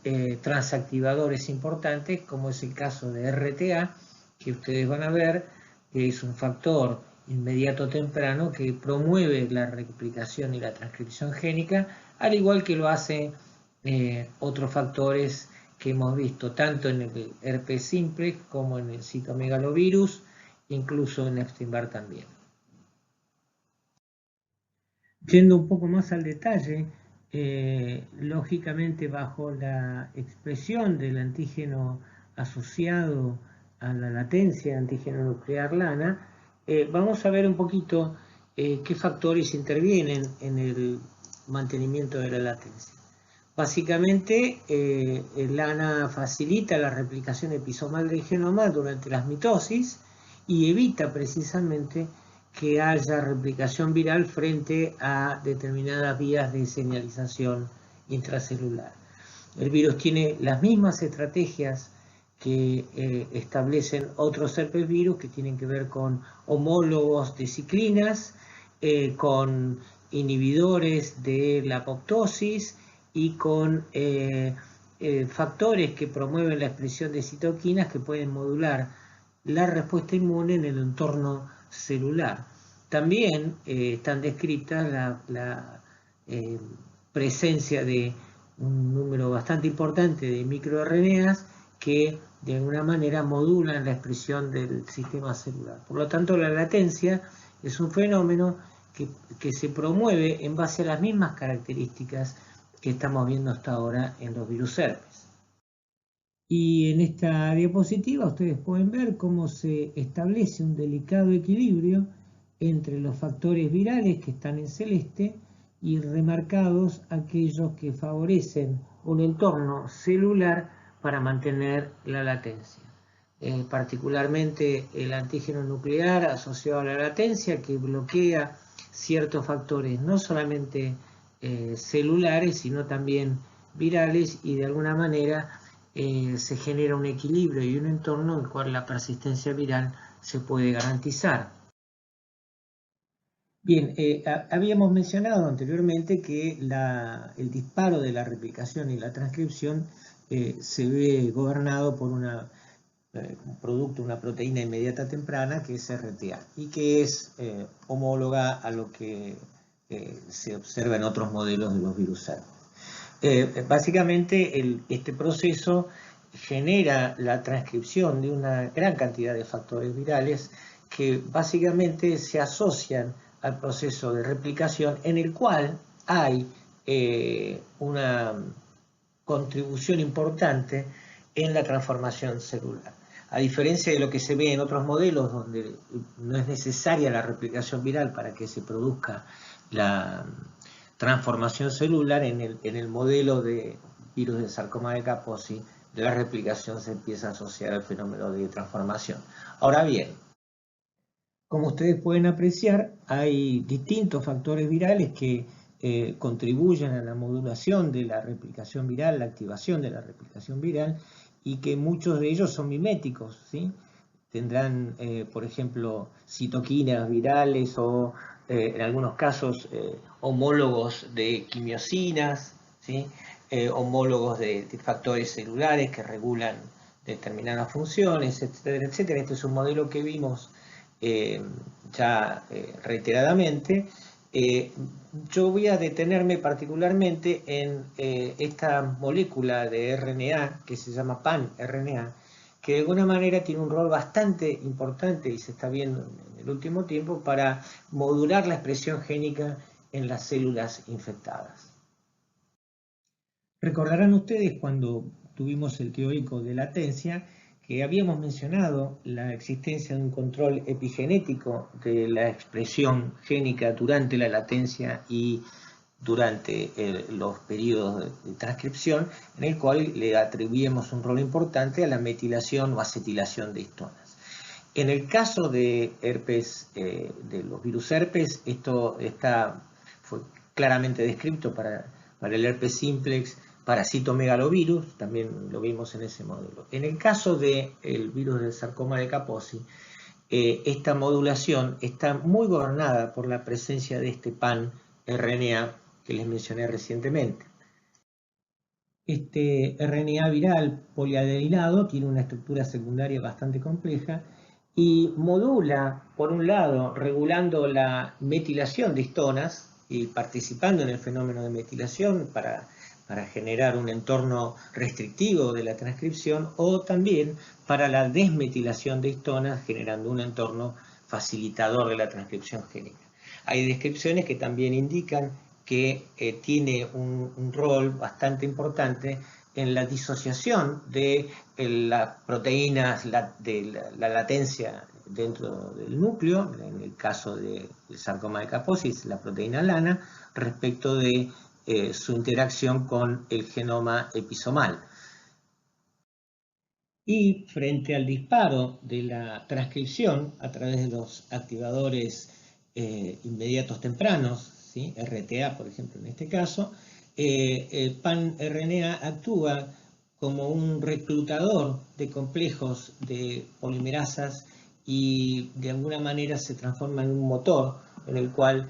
transactivadores importantes, como es el caso de RTA, que ustedes van a ver, que es un factor inmediato temprano que promueve la replicación y la transcripción génica, al igual que lo hacen otros factores que hemos visto tanto en el herpes simple como en el citomegalovirus, incluso en Epstein-Barr también. Yendo un poco más al detalle, lógicamente bajo la expresión del antígeno asociado a la latencia, antígeno nuclear LANA, vamos a ver un poquito qué factores intervienen en el mantenimiento de la latencia. Básicamente, el LANA facilita la replicación episomal del genoma durante las mitosis y evita precisamente que haya replicación viral frente a determinadas vías de señalización intracelular. El virus tiene las mismas estrategias que establecen otros herpesvirus que tienen que ver con homólogos de ciclinas, con inhibidores de la apoptosis y con factores que promueven la expresión de citoquinas que pueden modular la respuesta inmune en el entorno celular. También están descritas la presencia de un número bastante importante de microRNAs que de alguna manera modulan la expresión del sistema celular. Por lo tanto, la latencia es un fenómeno que se promueve en base a las mismas características que estamos viendo hasta ahora en los virus herpes. Y en esta diapositiva ustedes pueden ver cómo se establece un delicado equilibrio entre los factores virales que están en celeste y remarcados aquellos que favorecen un entorno celular para mantener la latencia. Particularmente el antígeno nuclear asociado a la latencia que bloquea ciertos factores no solamente celulares sino también virales y de alguna manera se genera un equilibrio y un entorno en el cual la persistencia viral se puede garantizar. Bien, habíamos mencionado anteriormente que el disparo de la replicación y la transcripción se ve gobernado por un producto, una proteína inmediata temprana que es RTA y que es homóloga a lo que se observa en otros modelos de los virus herpes. Básicamente este proceso genera la transcripción de una gran cantidad de factores virales que básicamente se asocian al proceso de replicación en el cual hay una contribución importante en la transformación celular. A diferencia de lo que se ve en otros modelos donde no es necesaria la replicación viral para que se produzca la transformación celular, en el modelo de virus de sarcoma de Kaposi, la replicación se empieza a asociar al fenómeno de transformación. Ahora bien, como ustedes pueden apreciar, hay distintos factores virales que contribuyen a la modulación de la replicación viral, la activación de la replicación viral, y que muchos de ellos son miméticos, ¿sí? Tendrán, por ejemplo, citoquinas virales o en algunos casos, homólogos de quimiosinas, ¿sí? Homólogos de factores celulares que regulan determinadas funciones, etcétera, etcétera. Este es un modelo que vimos ya reiteradamente. Yo voy a detenerme particularmente en esta molécula de RNA que se llama pan-RNA, que de alguna manera tiene un rol bastante importante y se está viendo en el último tiempo para modular la expresión génica en las células infectadas. Recordarán ustedes cuando tuvimos el teórico de latencia que habíamos mencionado la existencia de un control epigenético de la expresión génica durante la latencia y durante los periodos de transcripción, en el cual le atribuimos un rol importante a la metilación o acetilación de histonas. En el caso de herpes, de los virus herpes, esto fue claramente descrito para el herpes simplex, parasitomegalovirus, también lo vimos en ese modelo. En el caso del virus del sarcoma de Kaposi, esta modulación está muy gobernada por la presencia de este pan-RNA que les mencioné recientemente. Este RNA viral poliadenilado tiene una estructura secundaria bastante compleja y modula, por un lado, regulando la metilación de histonas y participando en el fenómeno de metilación para generar un entorno restrictivo de la transcripción, o también para la desmetilación de histonas, generando un entorno facilitador de la transcripción génica. Hay descripciones que también indican que tiene un rol bastante importante en la disociación de las proteínas de la latencia dentro del núcleo, en el caso del sarcoma de Kaposi, la proteína lana, respecto de su interacción con el genoma episomal. Y frente al disparo de la transcripción a través de los activadores inmediatos tempranos, ¿sí? RTA, por ejemplo, en este caso, el pan-RNA actúa como un reclutador de complejos de polimerasas y de alguna manera se transforma en un motor en el cual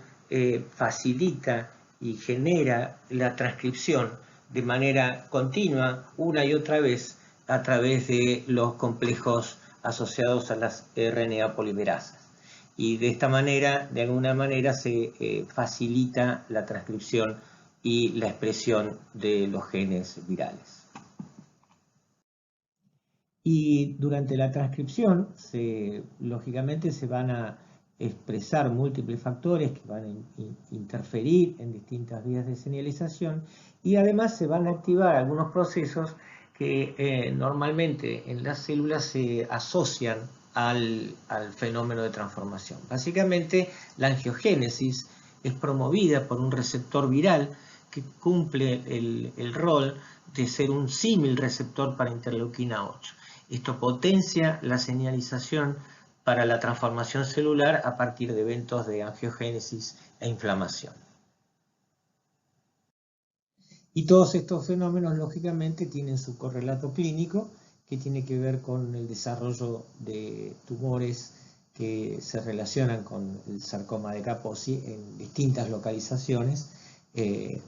facilita y genera la transcripción de manera continua una y otra vez a través de los complejos asociados a las RNA polimerasas. Y de esta manera, de alguna manera, se facilita la transcripción y la expresión de los genes virales. Y durante la transcripción, lógicamente, se van a expresar múltiples factores que van a interferir en distintas vías de señalización y además se van a activar algunos procesos que normalmente en las células se asocian al fenómeno de transformación. Básicamente, la angiogénesis es promovida por un receptor viral que cumple el rol de ser un símil receptor para interleuquina 8. Esto potencia la señalización para la transformación celular a partir de eventos de angiogénesis e inflamación. Y todos estos fenómenos, lógicamente, tienen su correlato clínico, que tiene que ver con el desarrollo de tumores que se relacionan con el sarcoma de Kaposi en distintas localizaciones,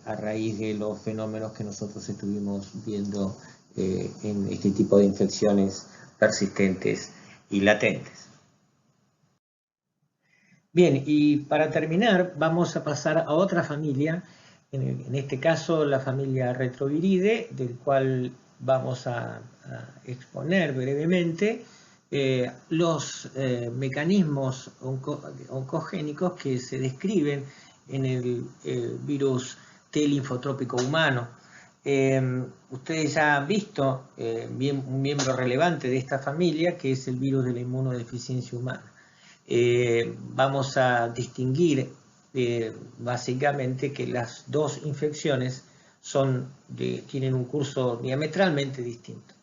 a raíz de los fenómenos que nosotros estuvimos viendo en este tipo de infecciones persistentes y latentes. Bien, y para terminar vamos a pasar a otra familia, en este caso la familia Retroviridae, del cual vamos a exponer brevemente los mecanismos oncogénicos que se describen en el virus T linfotrópico humano. Ustedes ya han visto un miembro relevante de esta familia, que es el virus de la inmunodeficiencia humana. Vamos a distinguir básicamente que las dos infecciones tienen un curso diametralmente distinto.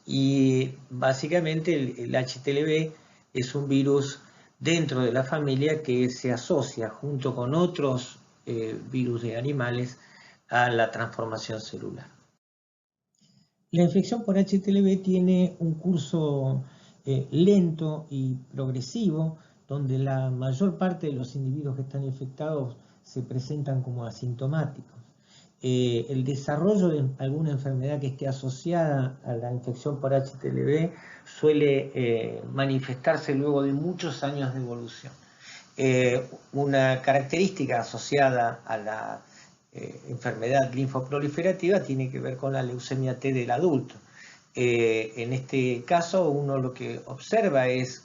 Y básicamente el HTLV es un virus dentro de la familia que se asocia junto con otros virus de animales a la transformación celular. La infección por HTLV tiene un curso lento y progresivo, donde la mayor parte de los individuos que están infectados se presentan como asintomáticos. El desarrollo de alguna enfermedad que esté asociada a la infección por HTLV suele manifestarse luego de muchos años de evolución. Una característica asociada a la enfermedad linfoproliferativa tiene que ver con la leucemia T del adulto. En este caso, uno lo que observa es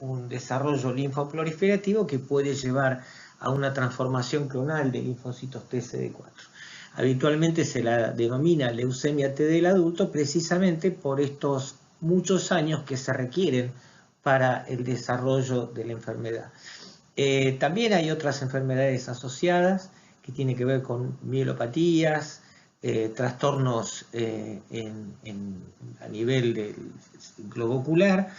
un desarrollo linfoproliferativo que puede llevar a una transformación clonal de linfocitos TCD4. Habitualmente se la denomina leucemia T del adulto precisamente por estos muchos años que se requieren para el desarrollo de la enfermedad. También hay otras enfermedades asociadas que tienen que ver con mielopatías, trastornos a nivel del globo ocular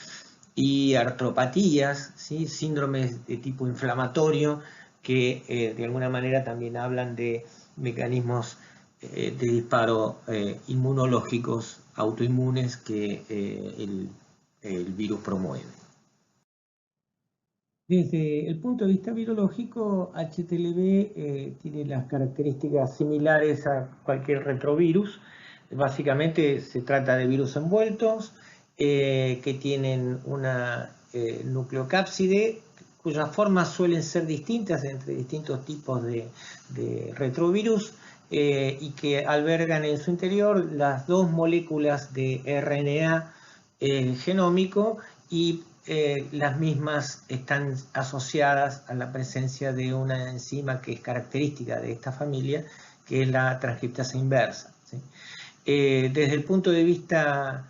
y artropatías, ¿sí? Síndromes de tipo inflamatorio que de alguna manera también hablan de mecanismos de disparo inmunológicos autoinmunes que el virus promueve. Desde el punto de vista virológico, HTLV tiene las características similares a cualquier retrovirus. Básicamente se trata de virus envueltos que tienen una nucleocápside cuyas formas suelen ser distintas entre distintos tipos de retrovirus y que albergan en su interior las dos moléculas de RNA genómico y las mismas están asociadas a la presencia de una enzima que es característica de esta familia, que es la transcriptasa inversa, ¿sí? Desde el punto de vista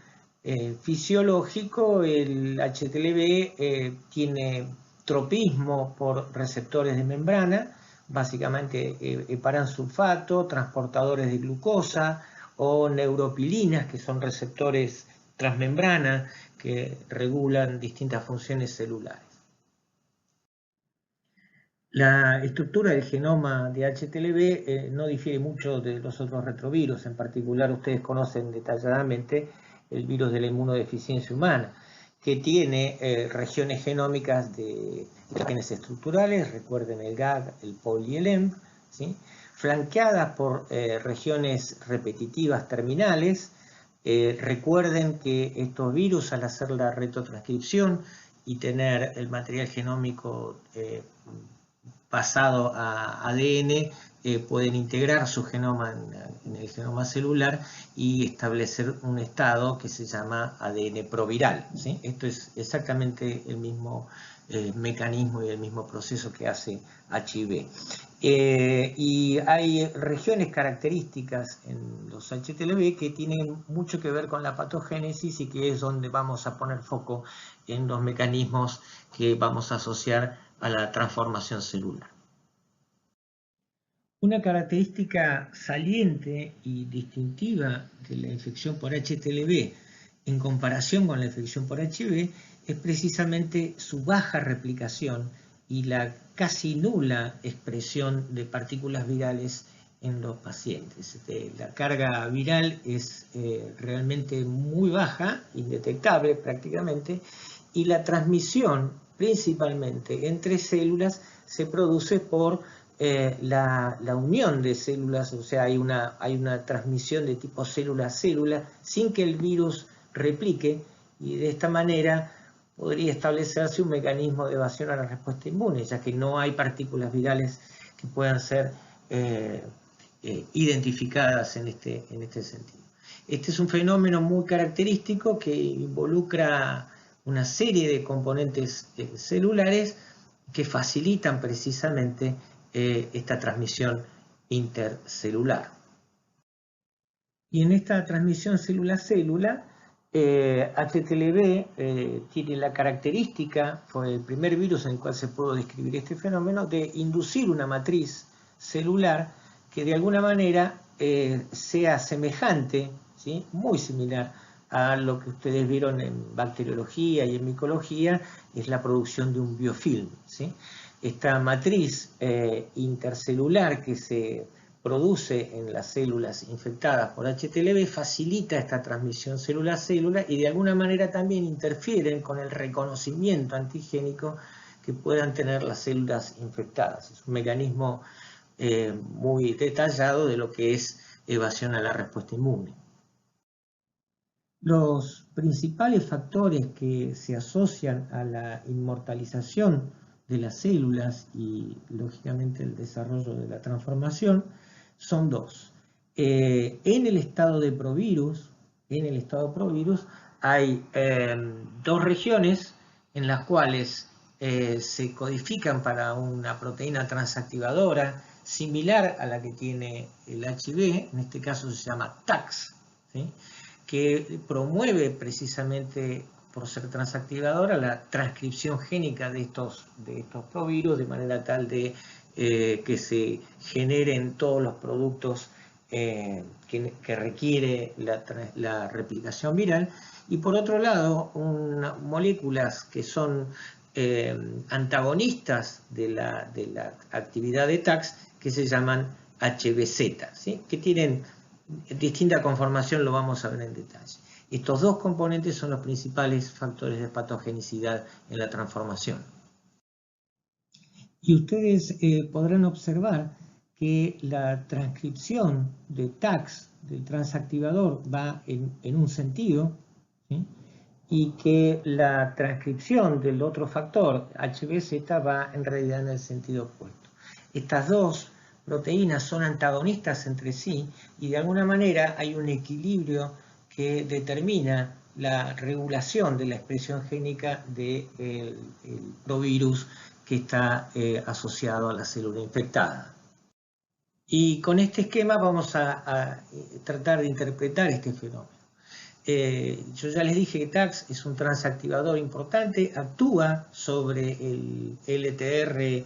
fisiológico, el HTLV tiene tropismo por receptores de membrana, básicamente heparansulfato, transportadores de glucosa o neuropilinas, que son receptores transmembrana que regulan distintas funciones celulares. La estructura del genoma de HTLV no difiere mucho de los otros retrovirus. En particular, ustedes conocen detalladamente el virus de la inmunodeficiencia humana, que tiene regiones genómicas de genes estructurales, recuerden el GAG, el POL y el EMP, ¿sí? Flanqueadas por regiones repetitivas terminales. Recuerden que estos virus, al hacer la retrotranscripción y tener el material genómico pasado a ADN, pueden integrar su genoma en el genoma celular y establecer un estado que se llama ADN proviral, ¿sí? Esto es exactamente el mismo mecanismo y el mismo proceso que hace HIV. Y hay regiones características en los HTLV que tienen mucho que ver con la patogénesis y que es donde vamos a poner foco en los mecanismos que vamos a asociar a la transformación celular. Una característica saliente y distintiva de la infección por HTLV en comparación con la infección por HIV es precisamente su baja replicación y la casi nula expresión de partículas virales en los pacientes. La carga viral es realmente muy baja, indetectable prácticamente, y la transmisión principalmente entre células se produce por la unión de células, o sea, hay una transmisión de tipo célula-célula sin que el virus replique, y de esta manera podría establecerse un mecanismo de evasión a la respuesta inmune, ya que no hay partículas virales que puedan ser identificadas en este sentido. Este es un fenómeno muy característico que involucra una serie de componentes celulares que facilitan precisamente esta transmisión intercelular. Y en esta transmisión célula-célula, HTLV tiene la característica, fue el primer virus en el cual se pudo describir este fenómeno, de inducir una matriz celular que de alguna manera sea semejante, ¿sí? Muy similar a lo que ustedes vieron en bacteriología y en micología, es la producción de un biofilm, ¿sí? Esta matriz intercelular que se produce en las células infectadas por HTLV facilita esta transmisión célula-célula y de alguna manera también interfieren con el reconocimiento antigénico que puedan tener las células infectadas. Es un mecanismo muy detallado de lo que es evasión a la respuesta inmune. Los principales factores que se asocian a la inmortalización de las células y, lógicamente, el desarrollo de la transformación son dos. En el estado de provirus, hay dos regiones en las cuales se codifican para una proteína transactivadora similar a la que tiene el HIV, en este caso se llama TAX, ¿sí?, que promueve precisamente por ser transactivadora la transcripción génica de estos provirus, de manera tal de que se generen todos los productos que requiere la replicación viral. Y por otro lado, moléculas que son antagonistas de la actividad de TAX, que se llaman HBZ, ¿sí?, que tienen distinta conformación, lo vamos a ver en detalle. Estos dos componentes son los principales factores de patogenicidad en la transformación. Y ustedes podrán observar que la transcripción de TAX del transactivador va en un sentido, ¿sí?, y que la transcripción del otro factor, HBZ, va en realidad en el sentido opuesto. Estas dos proteínas son antagonistas entre sí y de alguna manera hay un equilibrio que determina la regulación de la expresión génica del provirus que está asociado a la célula infectada. Y con este esquema vamos a tratar de interpretar este fenómeno. Yo ya les dije que TAX es un transactivador importante, actúa sobre el LTR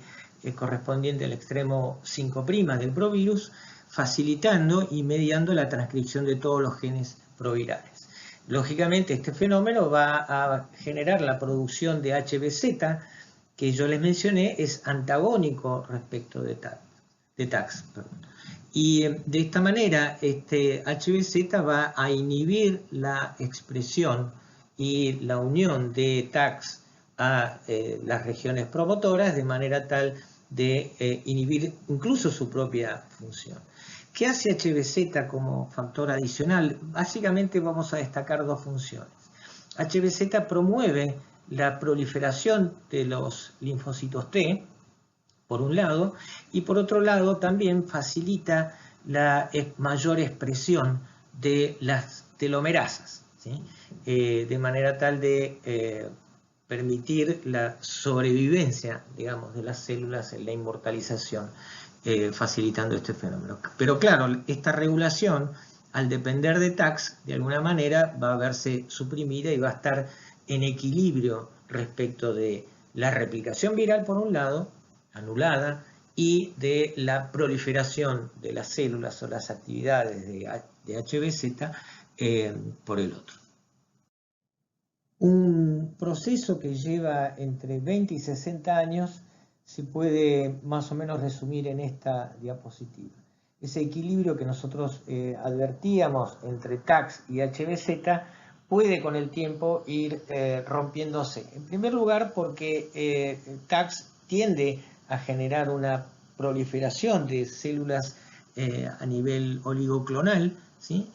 correspondiente al extremo 5' del provirus, facilitando y mediando la transcripción de todos los genes provirales. Lógicamente, este fenómeno va a generar la producción de HBZ, que yo les mencioné, es antagónico respecto de TAX. Y de esta manera, este HBZ va a inhibir la expresión y la unión de TAX a las regiones promotoras, de manera tal de inhibir incluso su propia función. ¿Qué hace HBZ como factor adicional? Básicamente vamos a destacar dos funciones. HBZ promueve la proliferación de los linfocitos T, por un lado, y por otro lado también facilita la mayor expresión de las telomerasas, ¿sí?, de manera tal de permitir la sobrevivencia, digamos, de las células en la inmortalización, facilitando este fenómeno. Pero claro, esta regulación, al depender de TAX, de alguna manera va a verse suprimida y va a estar en equilibrio respecto de la replicación viral, por un lado, anulada, y de la proliferación de las células o las actividades de HBZ por el otro. Un proceso que lleva entre 20 y 60 años se puede más o menos resumir en esta diapositiva. Ese equilibrio que nosotros advertíamos entre TAX y HBZ puede con el tiempo ir rompiéndose. En primer lugar, porque TAX tiende a generar una proliferación de células a nivel oligoclonal, ¿sí?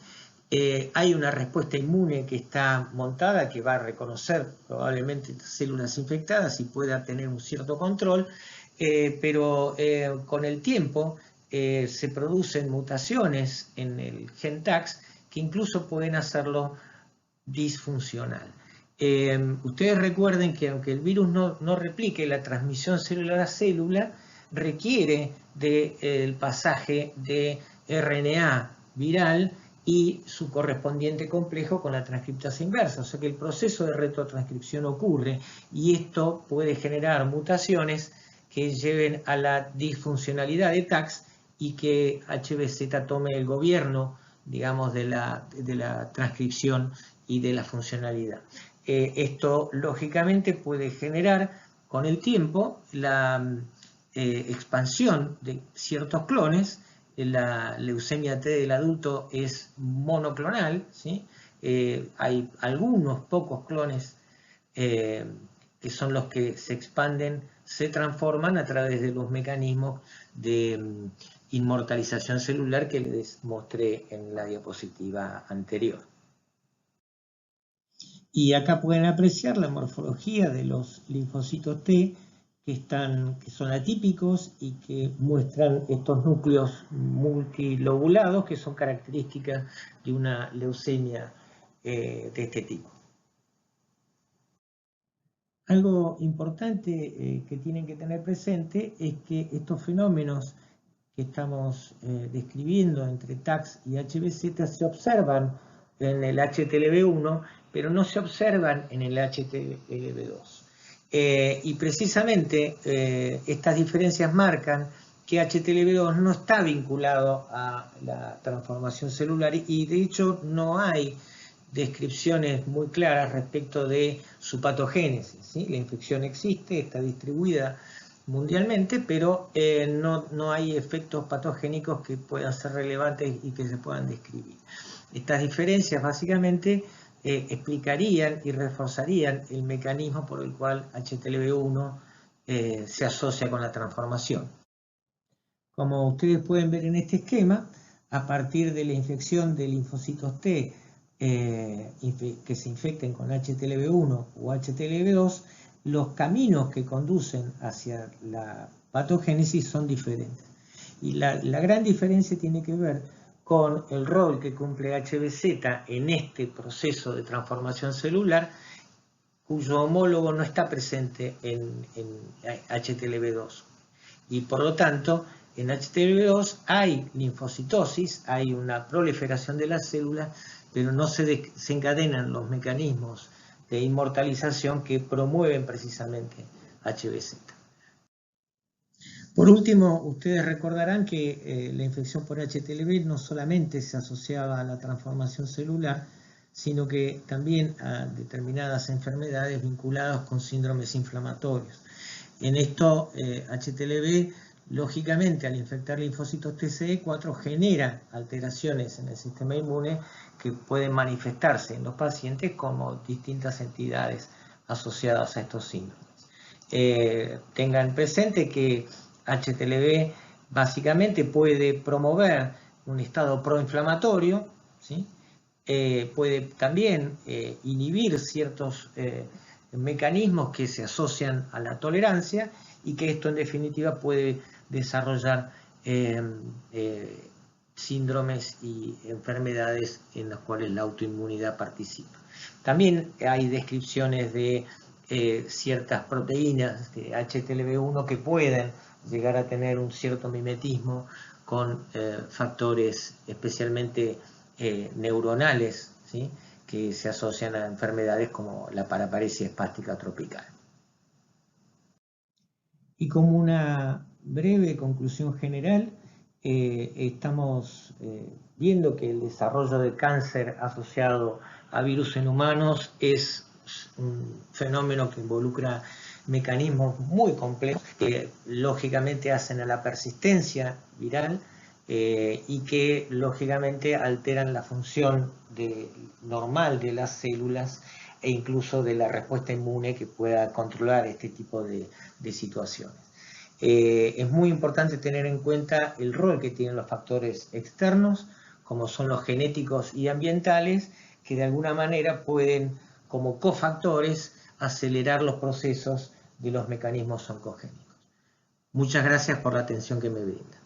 Hay una respuesta inmune que está montada, que va a reconocer probablemente células infectadas y pueda tener un cierto control, pero con el tiempo se producen mutaciones en el gen TAX que incluso pueden hacerlo disfuncional. Ustedes recuerden que aunque el virus no replique, la transmisión célula a célula requiere del pasaje de RNA viral y su correspondiente complejo con la transcriptasa inversa, o sea que el proceso de retrotranscripción ocurre y esto puede generar mutaciones que lleven a la disfuncionalidad de TAX y que HBZ tome el gobierno, digamos, de la transcripción y de la funcionalidad. Esto lógicamente puede generar con el tiempo la expansión de ciertos clones. La leucemia T del adulto es monoclonal, ¿sí? Hay algunos pocos clones que son los que se expanden se transforman a través de los mecanismos de inmortalización celular que les mostré en la diapositiva anterior. Y acá pueden apreciar la morfología de los linfocitos T que son atípicos y que muestran estos núcleos multilobulados que son características de una leucemia de este tipo. Algo importante que tienen que tener presente es que estos fenómenos que estamos describiendo entre TAX y HBZ se observan en el HTLV1, pero no se observan en el HTLV2. Y precisamente estas diferencias marcan que HTLV2 no está vinculado a la transformación celular y de hecho no hay descripciones muy claras respecto de su patogénesis, ¿sí? La infección existe, está distribuida mundialmente, pero no hay efectos patogénicos que puedan ser relevantes y que se puedan describir. Estas diferencias básicamente explicarían y reforzarían el mecanismo por el cual HTLV1 se asocia con la transformación. Como ustedes pueden ver en este esquema, a partir de la infección de linfocitos T que se infecten con HTLV1 o HTLV2, los caminos que conducen hacia la patogénesis son diferentes. Y la gran diferencia tiene que ver con el rol que cumple HBZ en este proceso de transformación celular, cuyo homólogo no está presente en HTLV2. Y por lo tanto, en HTLV2 hay linfocitosis, hay una proliferación de las células, pero no se desencadenan los mecanismos de inmortalización que promueven precisamente HBZ. Por último, ustedes recordarán que la infección por HTLV no solamente se asociaba a la transformación celular, sino que también a determinadas enfermedades vinculadas con síndromes inflamatorios. En esto, HTLV, lógicamente, al infectar linfocitos TCE4, genera alteraciones en el sistema inmune que pueden manifestarse en los pacientes como distintas entidades asociadas a estos síndromes. Tengan presente que HTLV básicamente puede promover un estado proinflamatorio, ¿sí? Puede también inhibir ciertos mecanismos que se asocian a la tolerancia y que esto en definitiva puede desarrollar síndromes y enfermedades en las cuales la autoinmunidad participa. También hay descripciones de ciertas proteínas de HTLV1 que pueden llegar a tener un cierto mimetismo con factores especialmente neuronales, ¿sí? Que se asocian a enfermedades como la paraparesia espástica tropical. Y como una breve conclusión general, estamos viendo que el desarrollo de cáncer asociado a virus en humanos es un fenómeno que involucra mecanismos muy complejos que lógicamente hacen a la persistencia viral y que lógicamente alteran la función normal de las células e incluso de la respuesta inmune que pueda controlar este tipo de situaciones. Es muy importante tener en cuenta el rol que tienen los factores externos, como son los genéticos y ambientales, que de alguna manera pueden, como cofactores, acelerar los procesos de los mecanismos oncogénicos. Muchas gracias por la atención que me brindan.